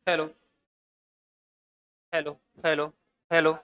Hello. Hello. Hello. Hello.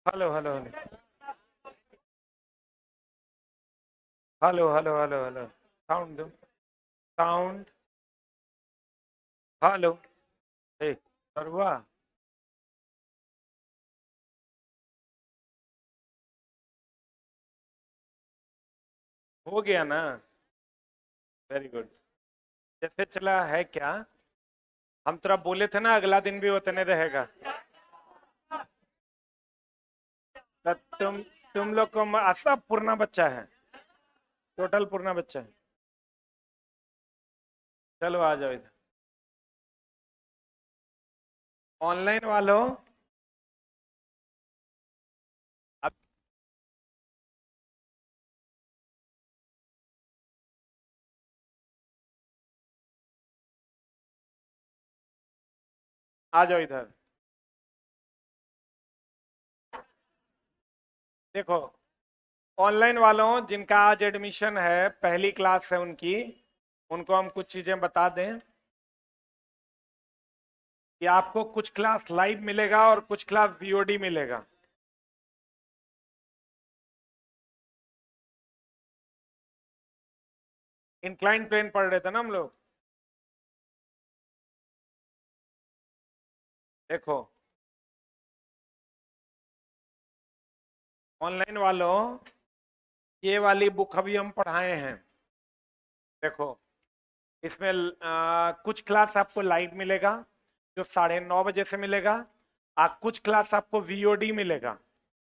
Hello hello hello hello hello hello. Sound दो। Sound. Hello. हे सर्वा। हो गया ना। Very good. जैसे चला है क्या। हम तेरा बोले थे ना अगला दिन भी उतने रहेगा। तो तुम लोग को सब पूर्णा बच्चा है। टोटल पूर्णा बच्चा है। चलो आ जाओ इधर। ऑनलाइन वालों। अब आ जाओ इधर। देखो, ऑनलाइन वालों जिनका आज एडमिशन है, पहली क्लास है उनकी, उनको हम कुछ चीजें बता दें कि आपको कुछ क्लास लाइव मिलेगा और कुछ क्लास वीओडी मिलेगा। इंक्लाइन प्लेन पढ़ रहे थे ना हम लोग। देखो, ऑनलाइन वालों, ये वाली बुक अभी हम पढ़ाए हैं। देखो, इसमें कुछ क्लास आपको लाइव मिलेगा, जो 9:30 बजे से मिलेगा। कुछ क्लास आपको वीओडी मिलेगा,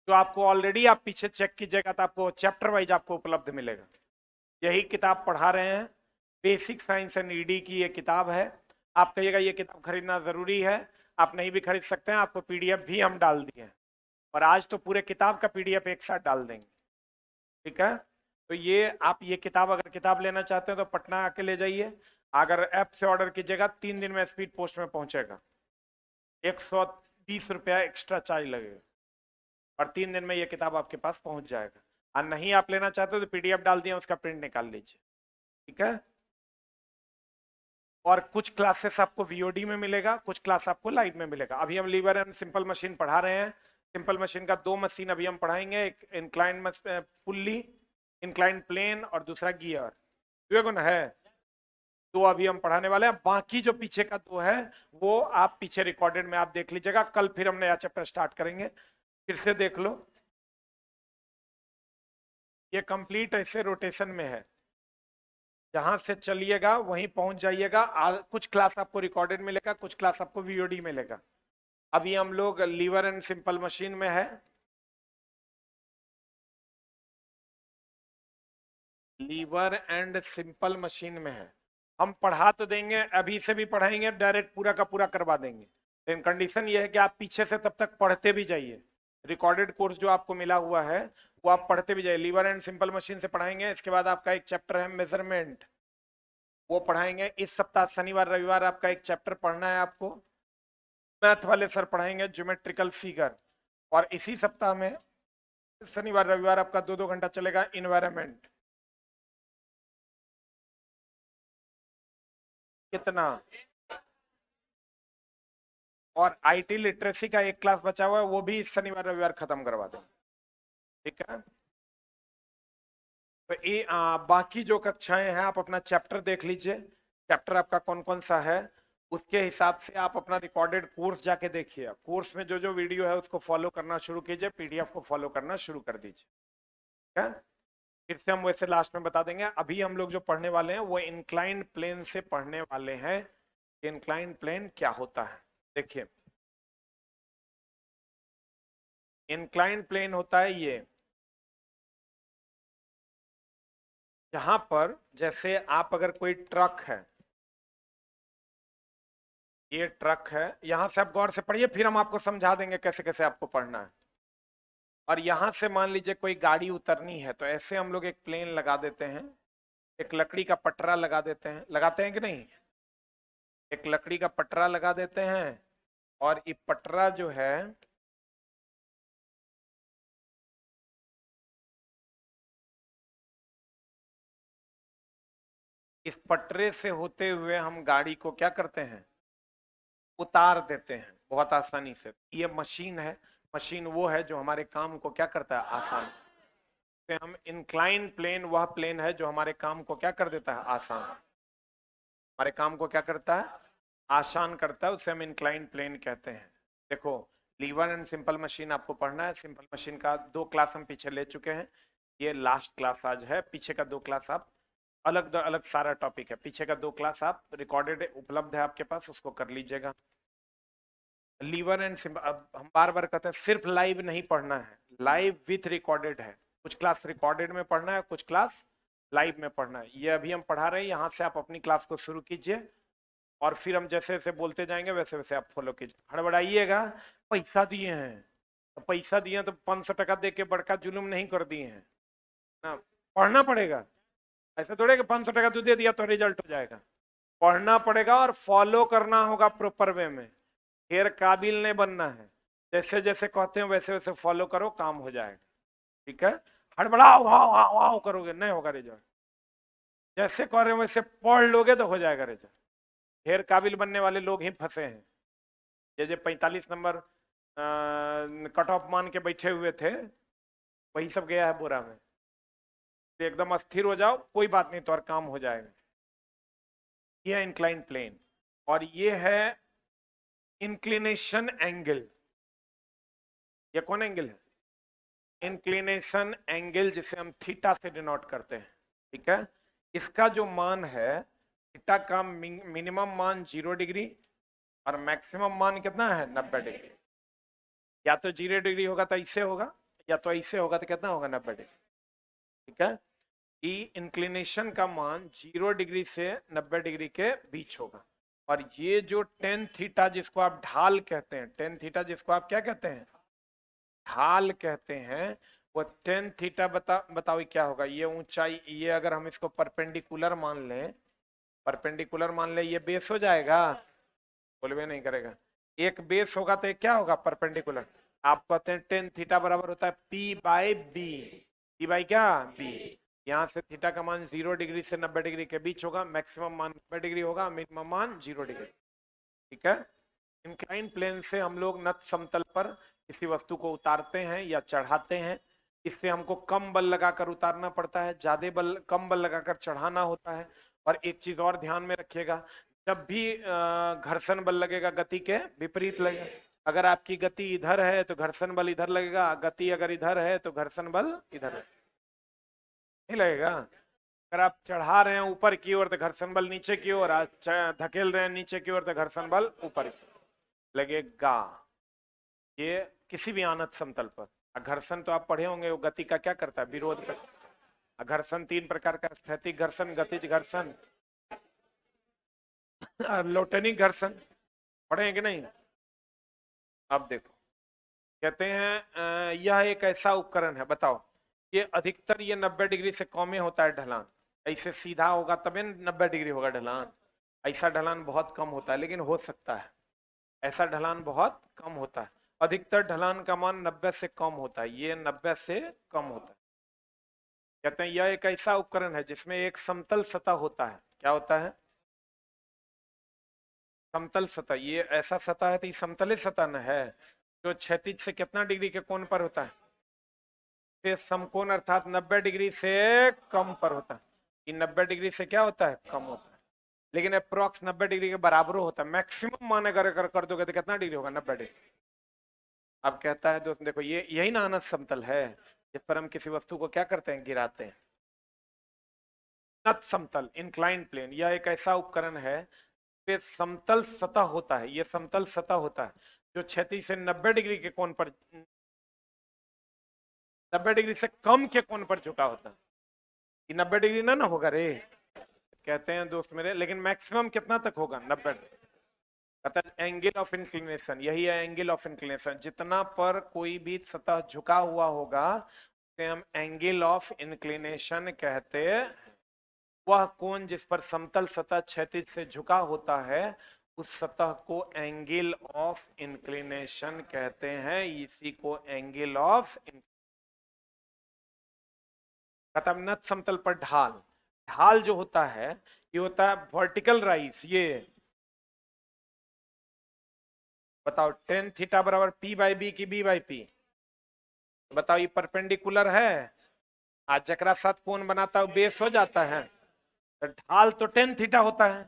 जो आपको ऑलरेडी आप पीछे चेक कीजिएगा तो आपको चैप्टर वाइज आपको उपलब्ध मिलेगा। यही किताब पढ़ा रहे हैं। बेसिक साइंस एंड ईडी की ये किताब है। आप कहिएगा ये किताब खरीदना जरूरी है, आप नहीं भी खरीद सकते हैं, आपको पीडीएफ भी हम डाल दिए हैं। और आज तो पूरे किताब का पीडीएफ एक साथ डाल देंगे। ठीक है। तो ये आप ये किताब अगर किताब लेना चाहते हैं तो पटना आके ले जाइए। अगर ऐप से ऑर्डर कीजिएगा 3 दिन में स्पीड पोस्ट में पहुंचेगा। 120 रुपया एक्स्ट्रा चार्ज लगेगा और 3 दिन में ये किताब आपके पास पहुंच जाएगा। और नहीं आप लेना चाहते हो तो पीडीएफ डाल दिया, उसका प्रिंट निकाल लीजिए। ठीक है। और कुछ क्लासेस आपको वीओडी में मिलेगा, कुछ क्लास आपको लाइव में मिलेगा। अभी हम लीवर एंड सिंपल मशीन पढ़ा रहे हैं। सिंपल मशीन का 2 मशीन अभी हम पढ़ाएंगे, एक इंक्लाइन पुल्ली, इंक्लाइन प्लेन और दूसरा गियर। दुगुन है 2 अभी हम पढ़ाने वाले हैं। बाकी जो पीछे का 2 है वो आप पीछे रिकॉर्डेड में आप देख लीजिएगा। कल फिर हम नया चैप्टर स्टार्ट करेंगे, फिर से देख लो। ये कंप्लीट ऐसे रोटेशन में है, जहां से चलिएगा वहीं पहुंच जाइएगा। कुछ क्लास आपको रिकॉर्डेड मिलेगा, कुछ क्लास आपको वीओडी मिलेगा। अभी हम लोग लीवर एंड सिंपल मशीन में है। लीवर एंड सिंपल मशीन में है। हम पढ़ा तो देंगे, अभी से भी पढ़ाएंगे, डायरेक्ट पूरा का पूरा करवा देंगे, लेकिन कंडीशन ये है कि आप पीछे से तब तक पढ़ते भी जाइए। रिकॉर्डेड कोर्स जो आपको मिला हुआ है वो आप पढ़ते भी जाइए। लीवर एंड सिंपल मशीन से पढ़ाएंगे। इसके बाद आपका एक चैप्टर है मेजरमेंट, वो पढ़ाएंगे। इस सप्ताह शनिवार रविवार आपका एक चैप्टर पढ़ना है आपको। मैथ वाले सर पढ़ाएंगे ज्योमेट्रिकल फिगर। और इसी सप्ताह में शनिवार रविवार आपका 2-2 घंटा चलेगा इन्वायरमेंट। कितना? और आईटी लिटरेसी का एक क्लास बचा हुआ है, वो भी इस शनिवार रविवार खत्म करवा देंगे। ठीक है। तो ये बाकी जो कक्षाएं हैं आप अपना चैप्टर देख लीजिए। चैप्टर आपका कौन कौन सा है उसके हिसाब से आप अपना रिकॉर्डेड कोर्स जाके देखिए। कोर्स में जो जो वीडियो है उसको फॉलो करना शुरू कीजिए, पीडीएफ को फॉलो करना शुरू कर दीजिए। ठीक है। फिर से हम वैसे लास्ट में बता देंगे। अभी हम लोग जो पढ़ने वाले हैं वो इंक्लाइंड प्लेन से पढ़ने वाले हैं। इंक्लाइंड प्लेन क्या होता है देखिए। इंक्लाइंड प्लेन होता है ये, जहां पर जैसे आप अगर कोई ट्रक है, ये ट्रक है, यहां से आप गौर से पढ़िए, फिर हम आपको समझा देंगे कैसे कैसे आपको पढ़ना है। और यहां से मान लीजिए कोई गाड़ी उतरनी है तो ऐसे हम लोग एक प्लेन लगा देते हैं, एक लकड़ी का पटरा लगा देते हैं, लगाते हैं कि नहीं? एक लकड़ी का पटरा लगा देते हैं और ये पटरा जो है इस पटरे से होते हुए हम गाड़ी को क्या करते हैं, उतार देते हैं बहुत आसानी से। ये मशीन है, मशीन वो है जो हमारे काम को क्या करता है, आसान। तो हम इंक्लाइन प्लेन वह प्लेन है जो हमारे काम को क्या कर देता है, आसान। हमारे काम को क्या करता है, आसान करता है, उसे हम इंक्लाइन प्लेन कहते हैं। देखो लीवर एंड सिंपल मशीन आपको पढ़ना है। सिंपल मशीन का 2 क्लास हम पीछे ले चुके हैं, ये लास्ट क्लास आज है। पीछे का 2 क्लास आप अलग अलग सारा टॉपिक है, पीछे का 2 क्लास आप रिकॉर्डेड उपलब्ध है आपके पास, उसको कर लीजिएगा। लीवर एंड सिंपल, अब हम बार बार कहते हैं सिर्फ लाइव नहीं पढ़ना है, लाइव विथ रिकॉर्डेड है। कुछ क्लास रिकॉर्डेड में पढ़ना है, कुछ क्लास लाइव में पढ़ना है। ये अभी हम पढ़ा रहे हैं, यहाँ से आप अपनी क्लास को शुरू कीजिए और फिर हम जैसे जैसे बोलते जाएंगे वैसे वैसे आप फॉलो कीजिए। हड़बड़ाइएगा, पैसा दिए हैं तो पैसा दिए तो 500 टका दे के बड़का जुलूम नहीं कर दिए हैं ना, पढ़ना पड़ेगा। ऐसा थोड़े कि 500 टका तू दे दिया तो रिजल्ट हो जाएगा। पढ़ना पड़ेगा और फॉलो करना होगा प्रॉपर वे में। फिर काबिल नहीं बनना है, जैसे जैसे कहते हैं वैसे वैसे फॉलो करो, काम हो जाएगा। ठीक है। हड़बड़ाओ वाओ वाओ वाओ करोगे नहीं होगा रिजल्ट, जैसे कह रहे हो वैसे पढ़ लोगे तो हो जाएगा रिजल्ट। ढेर काबिल बनने वाले लोग ही फंसे हैं। ये 45 नंबर कट ऑफ मान के बैठे हुए थे, वही सब गया है बोरा में। तो एकदम अस्थिर हो जाओ, कोई बात नहीं, तो और काम हो जाएगा। ये है इंक्लाइन प्लेन और ये है इंक्लिनेशन एंगल। ये कौन एंगल है, इंक्लिनेशन एंगल, जिसे हम थीटा से डिनोट करते हैं। ठीक है। इसका जो मान है थीटा का मिनिमम मान 0 डिग्री और मैक्सिमम मान कितना है, 90 डिग्री। या तो 0 डिग्री होगा तो इससे होगा, या तो ऐसे होगा तो कितना होगा, 90 डिग्री। ठीक है। ई इंक्लिनेशन का मान 0 डिग्री से 90 डिग्री के बीच होगा। और ये जो टेन थीटा जिसको आप ढाल कहते हैं, टेन थीटा जिसको आप क्या कहते हैं, ढाल कहते हैं, वो टेन थीटा बताओ ये क्या होगा। ये ऊंचाई, ये अगर हम इसको परपेंडिकुलर मान लें, परपेंडिकुलर मान ले, ये बेस हो जाएगा, बोलबे नहीं करेगा। एक बेस होगा तो ये क्या होगा, परपेंडिकुलर। आप कहते हैं टेन थीटा बराबर होता है P by B, P by क्या, बी। यहाँ से थीटा का मान 0 डिग्री से 90 डिग्री के बीच होगा, मैक्सिमम मान 90 डिग्री होगा, मिनिमम मान 0 डिग्री। ठीक है। इंक्लाइन प्लेन से हम लोग नत समतल पर किसी वस्तु को उतारते हैं या चढ़ाते हैं। इससे हमको कम बल लगाकर उतारना पड़ता है, ज्यादा बल, कम बल लगाकर चढ़ाना होता है। और एक चीज और ध्यान में रखिएगा, जब भी घर्षण बल लगेगा गति के विपरीत लगेगा। अगर आपकी गति इधर है तो घर्षण बल इधर लगेगा, गति अगर इधर है तो घर्षण बल इधर नहीं लगेगा। अगर आप चढ़ा रहे हैं ऊपर की ओर तो घर्षण बल नीचे की ओर, धकेल रहे हैं नीचे की ओर तो घर्षण बल ऊपर लगेगा। ये किसी भी आनत समतल पर। घर्षण तो आप पढ़े होंगे, वो गति का क्या करता है, विरोध कर। घर्षण तीन प्रकार का, स्थैतिक घर्षण, गतिज घर्षण और लोटनिक घर्षण, पढ़े हैं कि नहीं। अब देखो, कहते हैं यह एक ऐसा उपकरण है, बताओ, ये अधिकतर ये 90 डिग्री से कम में होता है ढलान। ऐसे सीधा होगा तभी 90 डिग्री होगा ढलान, ऐसा ढलान बहुत कम होता है, लेकिन हो सकता है। ऐसा ढलान बहुत कम होता है, अधिकतर ढलान का मान 90 से कम होता है, ये 90 से कम होता है। कहते हैं यह एक ऐसा उपकरण है जिसमें एक समतल सतह होता है। क्या होता है, समतल सतह। ये ऐसा सतह है तो ये समतलित सतह न है, जो क्षैतिज से कितना डिग्री के कोण पर होता है, से समकोण अर्थात 90 डिग्री से कम पर होता है। ये 90 डिग्री से क्या होता है, कम होता है, लेकिन अप्रोक्स 90 डिग्री के बराबर होता है। मैक्सिमम मान अगर कर दोगे तो कितना डिग्री होगा, 90 डिग्री। अब कहता है दोस्त देखो, ये यही ना अनंत समतल है जिस पर हम किसी वस्तु को क्या करते हैं, गिराते हैं। नत समतल, इंक्लाइंड प्लेन, यह एक ऐसा उपकरण है पे समतल सतह होता है। ये समतल सतह होता है जो क्षैतिज से 90 डिग्री के कोण पर, 90 डिग्री से कम के कोण पर झुका होता है। ये 90 डिग्री ना होगा रे, कहते हैं दोस्त मेरे, लेकिन मैक्सिमम कितना तक होगा, 90। कहता है एंगल ऑफ इंक्लिनेशन, यही है एंगल ऑफ इंक्लिनेशन। जितना पर कोई भी सतह झुका हुआ होगा उसे हम एंगल ऑफ इंक्लिनेशन कहते हैं। वह कोण जिस पर समतल सतह क्षैतिज से झुका होता है उस सतह को एंगल ऑफ इंक्लिनेशन कहते हैं। इसी को एंगल ऑफ, नत समतल पर ढाल, ढाल जो होता है ये होता है वर्टिकल राइज। ये बताओ, टेन थीटा बराबर पी बाई बी की बी बाई पी, बताओ ये परपेंडिकुलर है, आज जकरा साथ कोण बनाता है बेस हो जाता है। तो ढाल तो टेन थीटा होता है,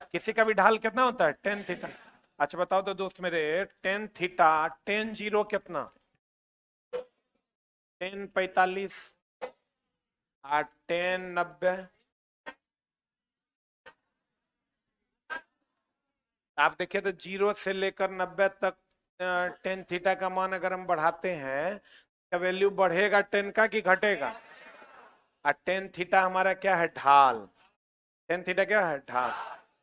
किसी का भी ढाल कितना होता है, टेन थीटा। अच्छा बताओ तो दोस्त मेरे, टेन थीटा, टेन जीरो कितना, टेन 45 और टेन 90। आप देखिए तो 0 से लेकर 90 तक टेन थीटा का मान अगर हम बढ़ाते हैं तो वैल्यू बढ़ेगा टेन का कि घटेगा। और टेन थीटा हमारा क्या है, ढाल। टेन थीटा क्या है, ढाल।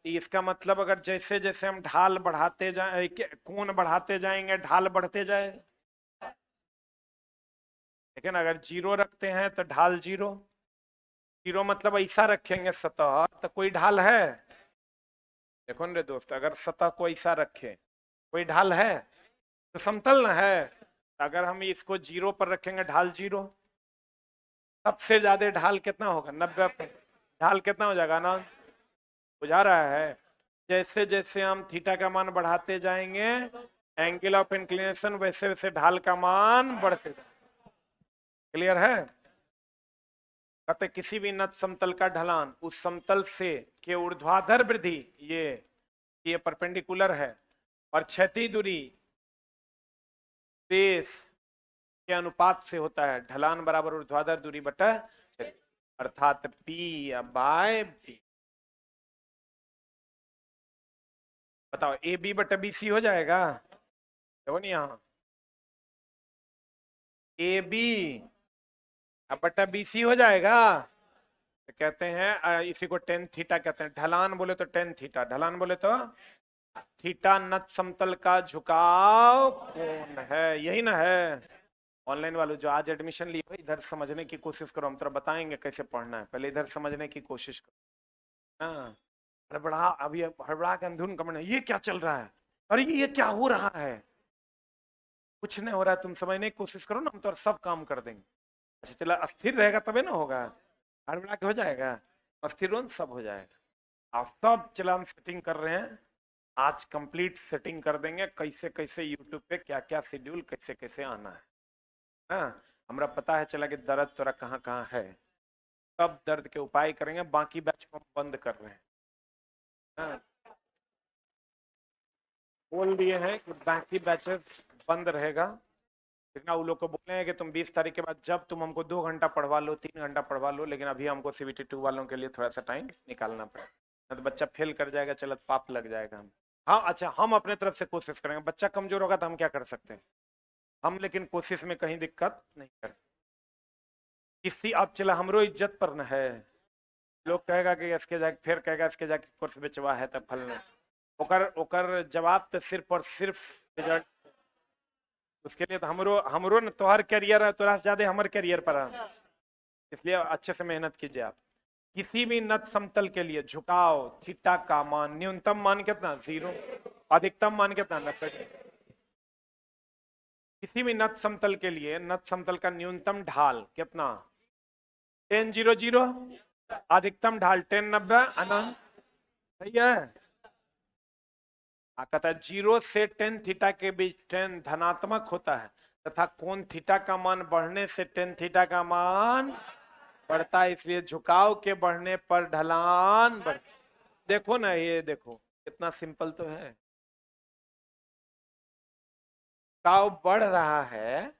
इसका मतलब अगर जैसे जैसे हम ढाल बढ़ाते जाए, कोण बढ़ाते जाएंगे ढाल बढ़ते जाएगा। लेकिन अगर 0 रखते हैं तो ढाल 0, 0 मतलब ऐसा रखेंगे सतह तो कोई ढाल है, देखो रे दोस्त, अगर सतह को ऐसा रखे कोई ढाल है तो समतल ना है। अगर हम इसको 0 पर रखेंगे ढाल 0, सबसे ज्यादा ढाल कितना होगा, 90 पर। ढाल कितना हो जाएगा ना, बुझा रहा है। जैसे जैसे हम थीटा का मान बढ़ाते जाएंगे एंगल ऑफ इंक्लिनेशन, वैसे वैसे ढाल का मान बढ़ते जाएगा। क्लियर है। कहते किसी भी नत समतल का ढलान उस समतल से के ऊर्ध्वाधर वृद्धि, ये परपेंडिकुलर है, और क्षैतिज दूरी बेस के अनुपात से होता है। ढलान बराबर ऊर्ध्वाधर दूरी बटा अर्थात पी बाय बी। बताओ ए बी बटा बी सी हो जाएगा, देखो नहीं यहाँ, ए बी बटा बी सी हो जाएगा। तो कहते हैं इसी को टेन थीटा कहते हैं। ढलान बोले तो टेन थीटा, ढलान बोले तो थीटा नत समतल का झुकाव कोण है, यही ना है। ऑनलाइन वालों जो आज एडमिशन लिए हो, इधर समझने की कोशिश करो, हम तो बताएंगे कैसे पढ़ना है, पहले इधर समझने की कोशिश करो। हाँ, हड़बड़ा अभी हड़बड़ा के अंधुन कमर, ये क्या चल रहा है, अरे ये क्या हो रहा है, कुछ नहीं हो रहा है, तुम समझने की कोशिश करो ना, हम तो सब काम कर देंगे। अच्छा चला, अस्थिर रहेगा तबे ना होगा, हड़बड़ा के हो जाएगा, अस्थिर हो सब हो जाएगा। आप सब चला हम सेटिंग कर रहे हैं, आज कंप्लीट सेटिंग कर देंगे, कैसे कैसे यूट्यूब पे क्या क्या शेड्यूल कैसे कैसे आना है। हाँ, हमरा पता है चला कि दर्द तोरा कहाँ कहाँ है, सब दर्द के उपाय करेंगे, बाकी बैच को हम बंद कर रहे हैं। हाँ, बोल दिए हैं कि बाकी बैचेस बंद रहेगा, लेकिन वो लोग को बोले हैं कि तुम 20 तारीख के बाद जब तुम हमको 2 घंटा पढ़वा लो, 3 घंटा पढ़वा लो, लेकिन अभी हमको CBT 2 वालों के लिए थोड़ा सा टाइम निकालना पड़ेगा, नहीं तो बच्चा फेल कर जाएगा, चलो पाप लग जाएगा हम। हाँ अच्छा, हम अपने तरफ से कोशिश करेंगे, बच्चा कमजोर होगा तो हम क्या कर सकते हैं हम, लेकिन कोशिश में कहीं दिक्कत नहीं कर किसी, अब चला हमरो इज्जत पर न है, लोग कहेगा कि इसके जाके फिर कहेगा इसके जाके कोर्स बेचवा है तब फलना, ओकर ओकर जवाब तो सिर्फ और सिर्फ रिजल्ट, उसके लिए तो हमरो हमरो न तोहर करियर है, तोरा से ज्यादा हमर करियर पर है, इसलिए अच्छे से मेहनत कीजिए आप। किसी भी नत समतल के लिए झुकाव थीटा का मान न्यूनतम मान कितना 0, अधिकतम मान कितना 90। किसी भी नत समतल के लिए नत समतल का न्यूनतम ढाल कितना 10 0 0, अधिकतम ढाल 10 90 अनंत, सही है। कहता है 0 से 10 थीटा के बीच 10 धनात्मक होता है, तथा कोण थीटा का मान बढ़ने से 10 थीटा का मान बढ़ता है, इसलिए झुकाव के बढ़ने पर ढलान बढ़। देखो ना, ये देखो कितना सिंपल तो है, झुकाव बढ़ रहा है,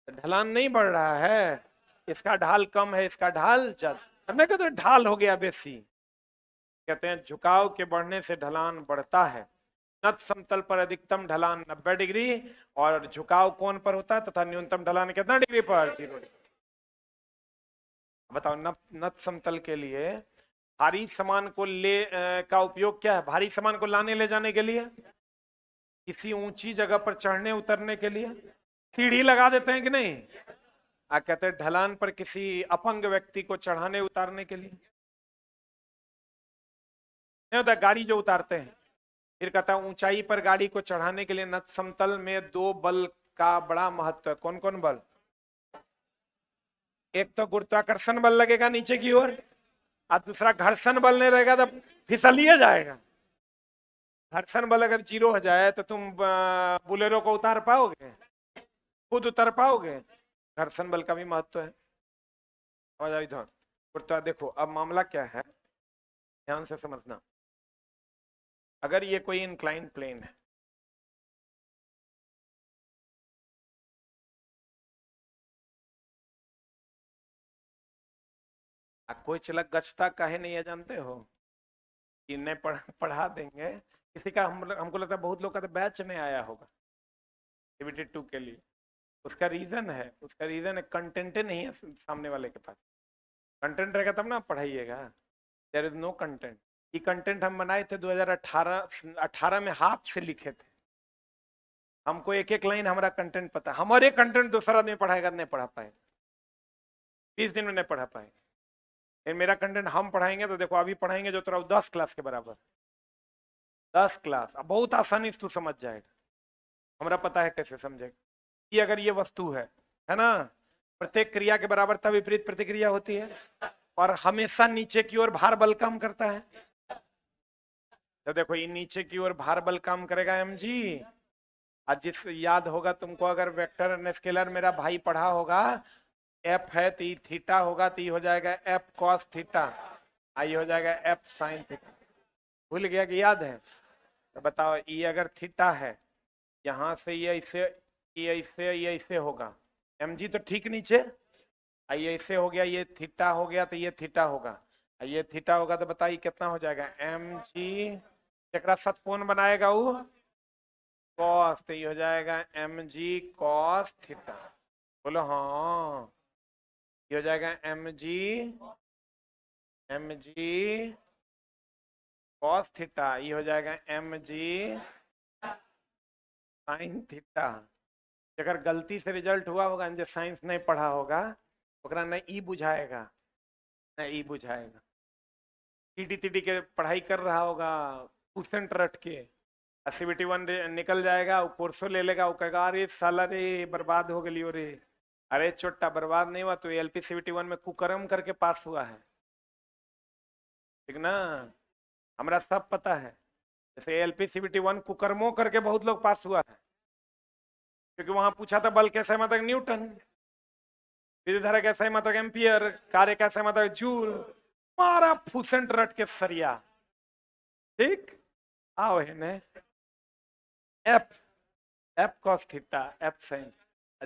ढलान नहीं बढ़ रहा है, इसका ढाल कम है, इसका ढाल ज्यादा, मैं कहते ढाल हो गया बेसी, कहते हैं झुकाव के बढ़ने से ढलान बढ़ता है, नत समतल पर अधिकतम ढलान 90 डिग्री और झुकाव कोण पर होता है, तथा न्यूनतम ढलान कितना डिग्री पर 0 डिग्री। बताओ नत समतल के लिए भारी सामान को का उपयोग क्या है, भारी सामान को लाने ले जाने के लिए, किसी ऊंची जगह पर चढ़ने उतरने के लिए, सीढ़ी लगा देते हैं कि नहीं, कहते हैं ढलान पर किसी अपंग व्यक्ति को चढ़ाने उतारने के लिए, नहीं होता गाड़ी जो उतारते हैं। फिर कहता है ऊंचाई पर गाड़ी को चढ़ाने के लिए नत समतल में 2 बल का बड़ा महत्व है, कौन कौन बल, एक तो गुरुत्वाकर्षण बल लगेगा नीचे की ओर, और दूसरा घर्षण बल नहीं रहेगा तो फिसलिए जाएगा, घर्षण बल अगर 0 हो जाए तो तुम बुलेरो को उतार पाओगे, खुद उतर पाओगे, घर्षण बल का भी महत्व है। इधर गुरुत्वा, देखो अब मामला क्या है, ध्यान से समझना, अगर ये कोई इंक्लाइन प्लेन है, कोई चलक गच्छता काहे नहीं है जानते हो, कि नहीं पढ़ा देंगे, किसी का हमको लगता है बहुत लोग का तो बैच नहीं आया होगा CBT 2 के लिए, उसका रीजन है, कंटेंट नहीं है सामने वाले के पास, कंटेंट रहेगा तब ना आप पढ़ाइएगा, देयर इज नो कंटेंट। ये कंटेंट हम बनाए थे 2018 में, हाथ से लिखे थे, हमको एक एक लाइन हमारा कंटेंट पता, हमारे कंटेंट दूसरा आदमी पढ़ाएगा नहीं पढ़ा पाएगा, 20 दिन में नहीं पढ़ा पाएगा, मेरा कंटेंट हम पढ़ाएंगे तो देखो अभी पढ़ाएंगे जो तेरा 10 क्लास के बराबर, 10 क्लास, अब बहुत आसानी से तू समझ जाएगा, हमारा पता है कैसे समझेगा। ये अगर ये वस्तु है ना, प्रत्येक क्रिया के बराबर तब विपरीत प्रतिक्रिया होती है, और हमेशा नीचे की ओर भार बल काम करता है, तो देखो ये नीचे की ओर भार बल काम करेगा mg, आज जिस याद होगा तुमको, अगर वेक्टर एंड स्केलर मेरा भाई पढ़ा होगा, एफ है तो थीटा होगा, तो हो जाएगा एफ कॉस थीटा, आई हो जाएगा एफ साइन थीटा, भूल गया कि याद है, तो बताओ ये अगर थीटा है, यहां से ये ऐसे होगा, mg तो ठीक नीचे, ये ऐसे हो गया, ये थीटा हो गया, तो ये थीटा होगा, ये थीटा होगा, तो बताइए कितना हो जाएगा mg, जरा सतकोण बनाएगा वो कॉस, तो ये हो जाएगा mg कॉस थीटा, बोलो हाँ, ये हो जाएगा mg कॉस थीटा, ये हो जाएगा mg साइन थीटा, अगर गलती से रिजल्ट हुआ होगा जो साइंस नहीं पढ़ा होगा ओकरा न ई बुझाएगा न ई बुझाएगा। टीटी टीटी के पढ़ाई कर रहा होगा क्वेश्चन रट के सीबीटी 1 निकल जाएगा, वो कोर्सो ले लेगा, वो कहेगा अरे साला रे बर्बाद हो गई रे। अरे छोटा बर्बाद नहीं हुआ तो एलपी सीबीटी 1 में कुकर्म करके पास हुआ है, ठीक ना। हमरा सब पता है, जैसे एलपी सीबीटी 1 कुकर्मों करके बहुत लोग पास हुआ है, क्योंकि वहां पूछा था बल कैसे मतलब न्यूटन, विद्युत धारा कैसे मतलब एम्पियर, कार्य कैसे मतलब जूल, मारा फूसेंट रट के सरिया। ठीक, आओ है ने F F cos theta F sine,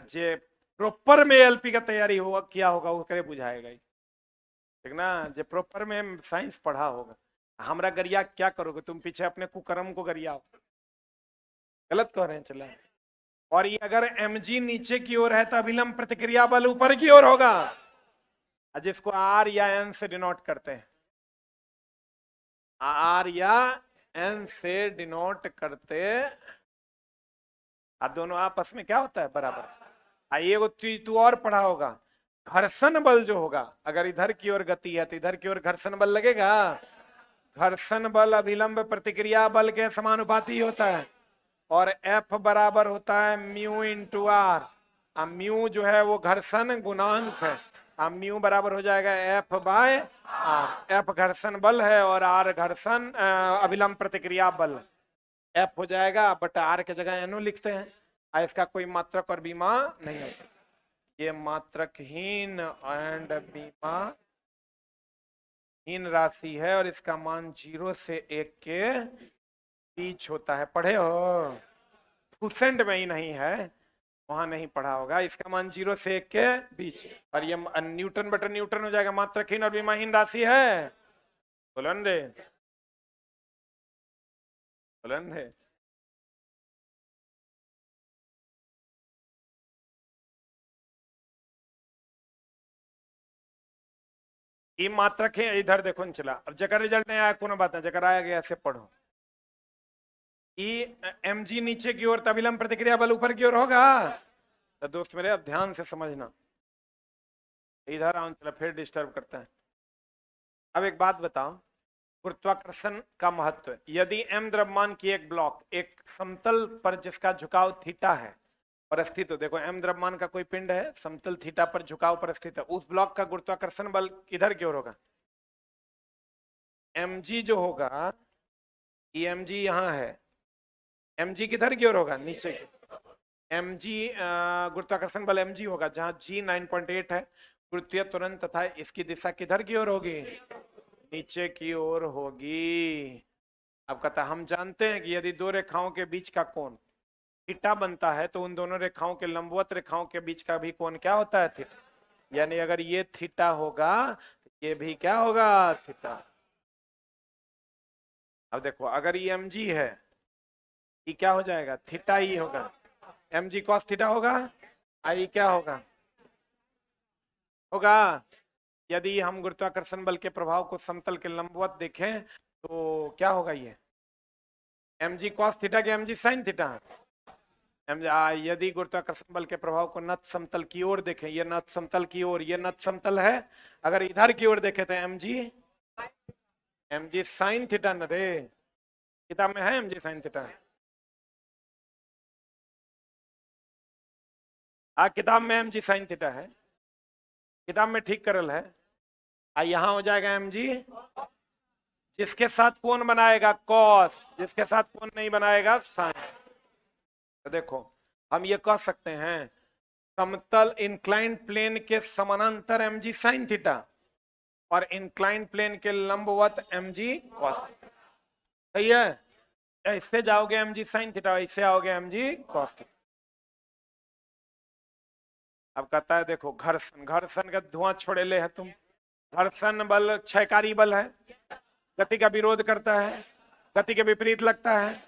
जे प्रॉपर में एलपी का तैयारी होगा किया होगा वो करे बुझाएगा ही, ठीक ना। जे प्रॉपर में साइंस पढ़ा होगा। हमरा गरिया क्या करोगे तुम, पीछे अपने कुकर्म को गरियाओ, गलत कह रहे हैं चला। और ये अगर mg नीचे की ओर है तो अभिलंब प्रतिक्रिया बल ऊपर की ओर होगा, जिसको r या n से डिनोट करते हैं, r या n से डिनोट करते, दोनों आपस में क्या होता है बराबर। आइए वो तू और पढ़ा होगा, घर्षण बल जो होगा अगर इधर की ओर गति है तो इधर की ओर घर्षण बल लगेगा। घर्षण बल अभिलंब प्रतिक्रिया बल के समानुपाती होता है, और F बराबर होता है म्यू इंटू आर। म्यू जो है वो घर्षण गुणांक है, म्यू बराबर हो जाएगा F बाय आर। F घर्षण बल है और R घर्षण अभिलंब प्रतिक्रिया बल। F हो जाएगा बटा R के जगह NO लिखते हैं, इसका कोई मात्रक और बीमा नहीं होता, ये मात्रकहीन एंड बीमा हीन राशि है, और इसका मान 0 से 1 के बीच होता है। पढ़े हो, क्वोशेंट में ही नहीं है, वहां नहीं पढ़ा होगा। इसका मान 0 से 1 के बीच, और ये न्यूटन बटा न्यूटन हो जाएगा, मात्रकहीन और बीमाहीन राशि है। बोलन रे बोलन रे। ये मात्रक है, इधर देखो न चला। अब जगह रिजल्ट नहीं आया कोनो बात है, जगह आया गया ऐसे पढ़ो। mg नीचे की ओर तो अभिलंब प्रतिक्रिया बल ऊपर की ओर होगा। तो दोस्त मेरे अब ध्यान से समझना, इधर आओ चला फिर डिस्टर्ब करता है। अब एक बात बताओ, गुरुत्वाकर्षण का महत्व। यदि m द्रव्यमान की एक ब्लॉक एक समतल पर जिसका झुकाव थीटा है पर स्थित हो, देखो m द्रव्यमान का कोई पिंड है समतल थीटा पर झुकाव पर स्थित है, उस ब्लॉक का गुरुत्वाकर्षण बल किधर की ओर होगा, mg जो होगा, ये mg यहाँ है, mg किधर की ओर होगा, नीचे की। mg गुरुत्वाकर्षण बल mg होगा जहां g 9.8 है, गुरुत्वीय त्वरण तथा इसकी दिशा किधर की ओर होगी, नीचे की ओर होगी। अब कहता हम जानते हैं कि यदि दो रेखाओं के बीच का कोण थीटा बनता है तो उन दोनों रेखाओं के लंबवत रेखाओं के बीच का भी कोण क्या होता है, थीटा। यानी अगर ये थीटा होगा तो ये भी क्या होगा, थीटा। अब देखो अगर ये mg है, ये क्या हो जाएगा, थीटा ही होगा, mg cos थीटा होगा, आई क्या होगा होगा। यदि हम गुरुत्वाकर्षण बल के प्रभाव को समतल के लंबवत देखें तो क्या होगा, ये mg cos थीटा के mg sin थीटा। यदि गुरुत्वाकर्षण बल के प्रभाव को नत समतल की ओर देखें, ये नत समतल की ओर, ये नत समतल है, अगर इधर की ओर देखें तो mg sin थीटा न रे, किताब में है mg sin थीटा, किताब में mg sin थीटा है, किताब में ठीक करल है। यहाँ हो जाएगा mg, जिसके साथ कोण बनाएगा cos, जिसके साथ कोण नहीं बनाएगा sin। तो देखो हम ये कह सकते हैं समतल इंक्लाइंड प्लेन के समानांतर mg sin थीटा और इंक्लाइंड प्लेन के लंबवत mg cos थीटा, सही है। इससे जाओगे mg sin थीटा, इससे आओगे mg cos थीटा। अब कहता है देखो घर्षण, घर्षण का धुआं छोड़े ले है तुम। घर्षण बल क्षयकारी बल है, गति का विरोध करता है, गति के विपरीत लगता है।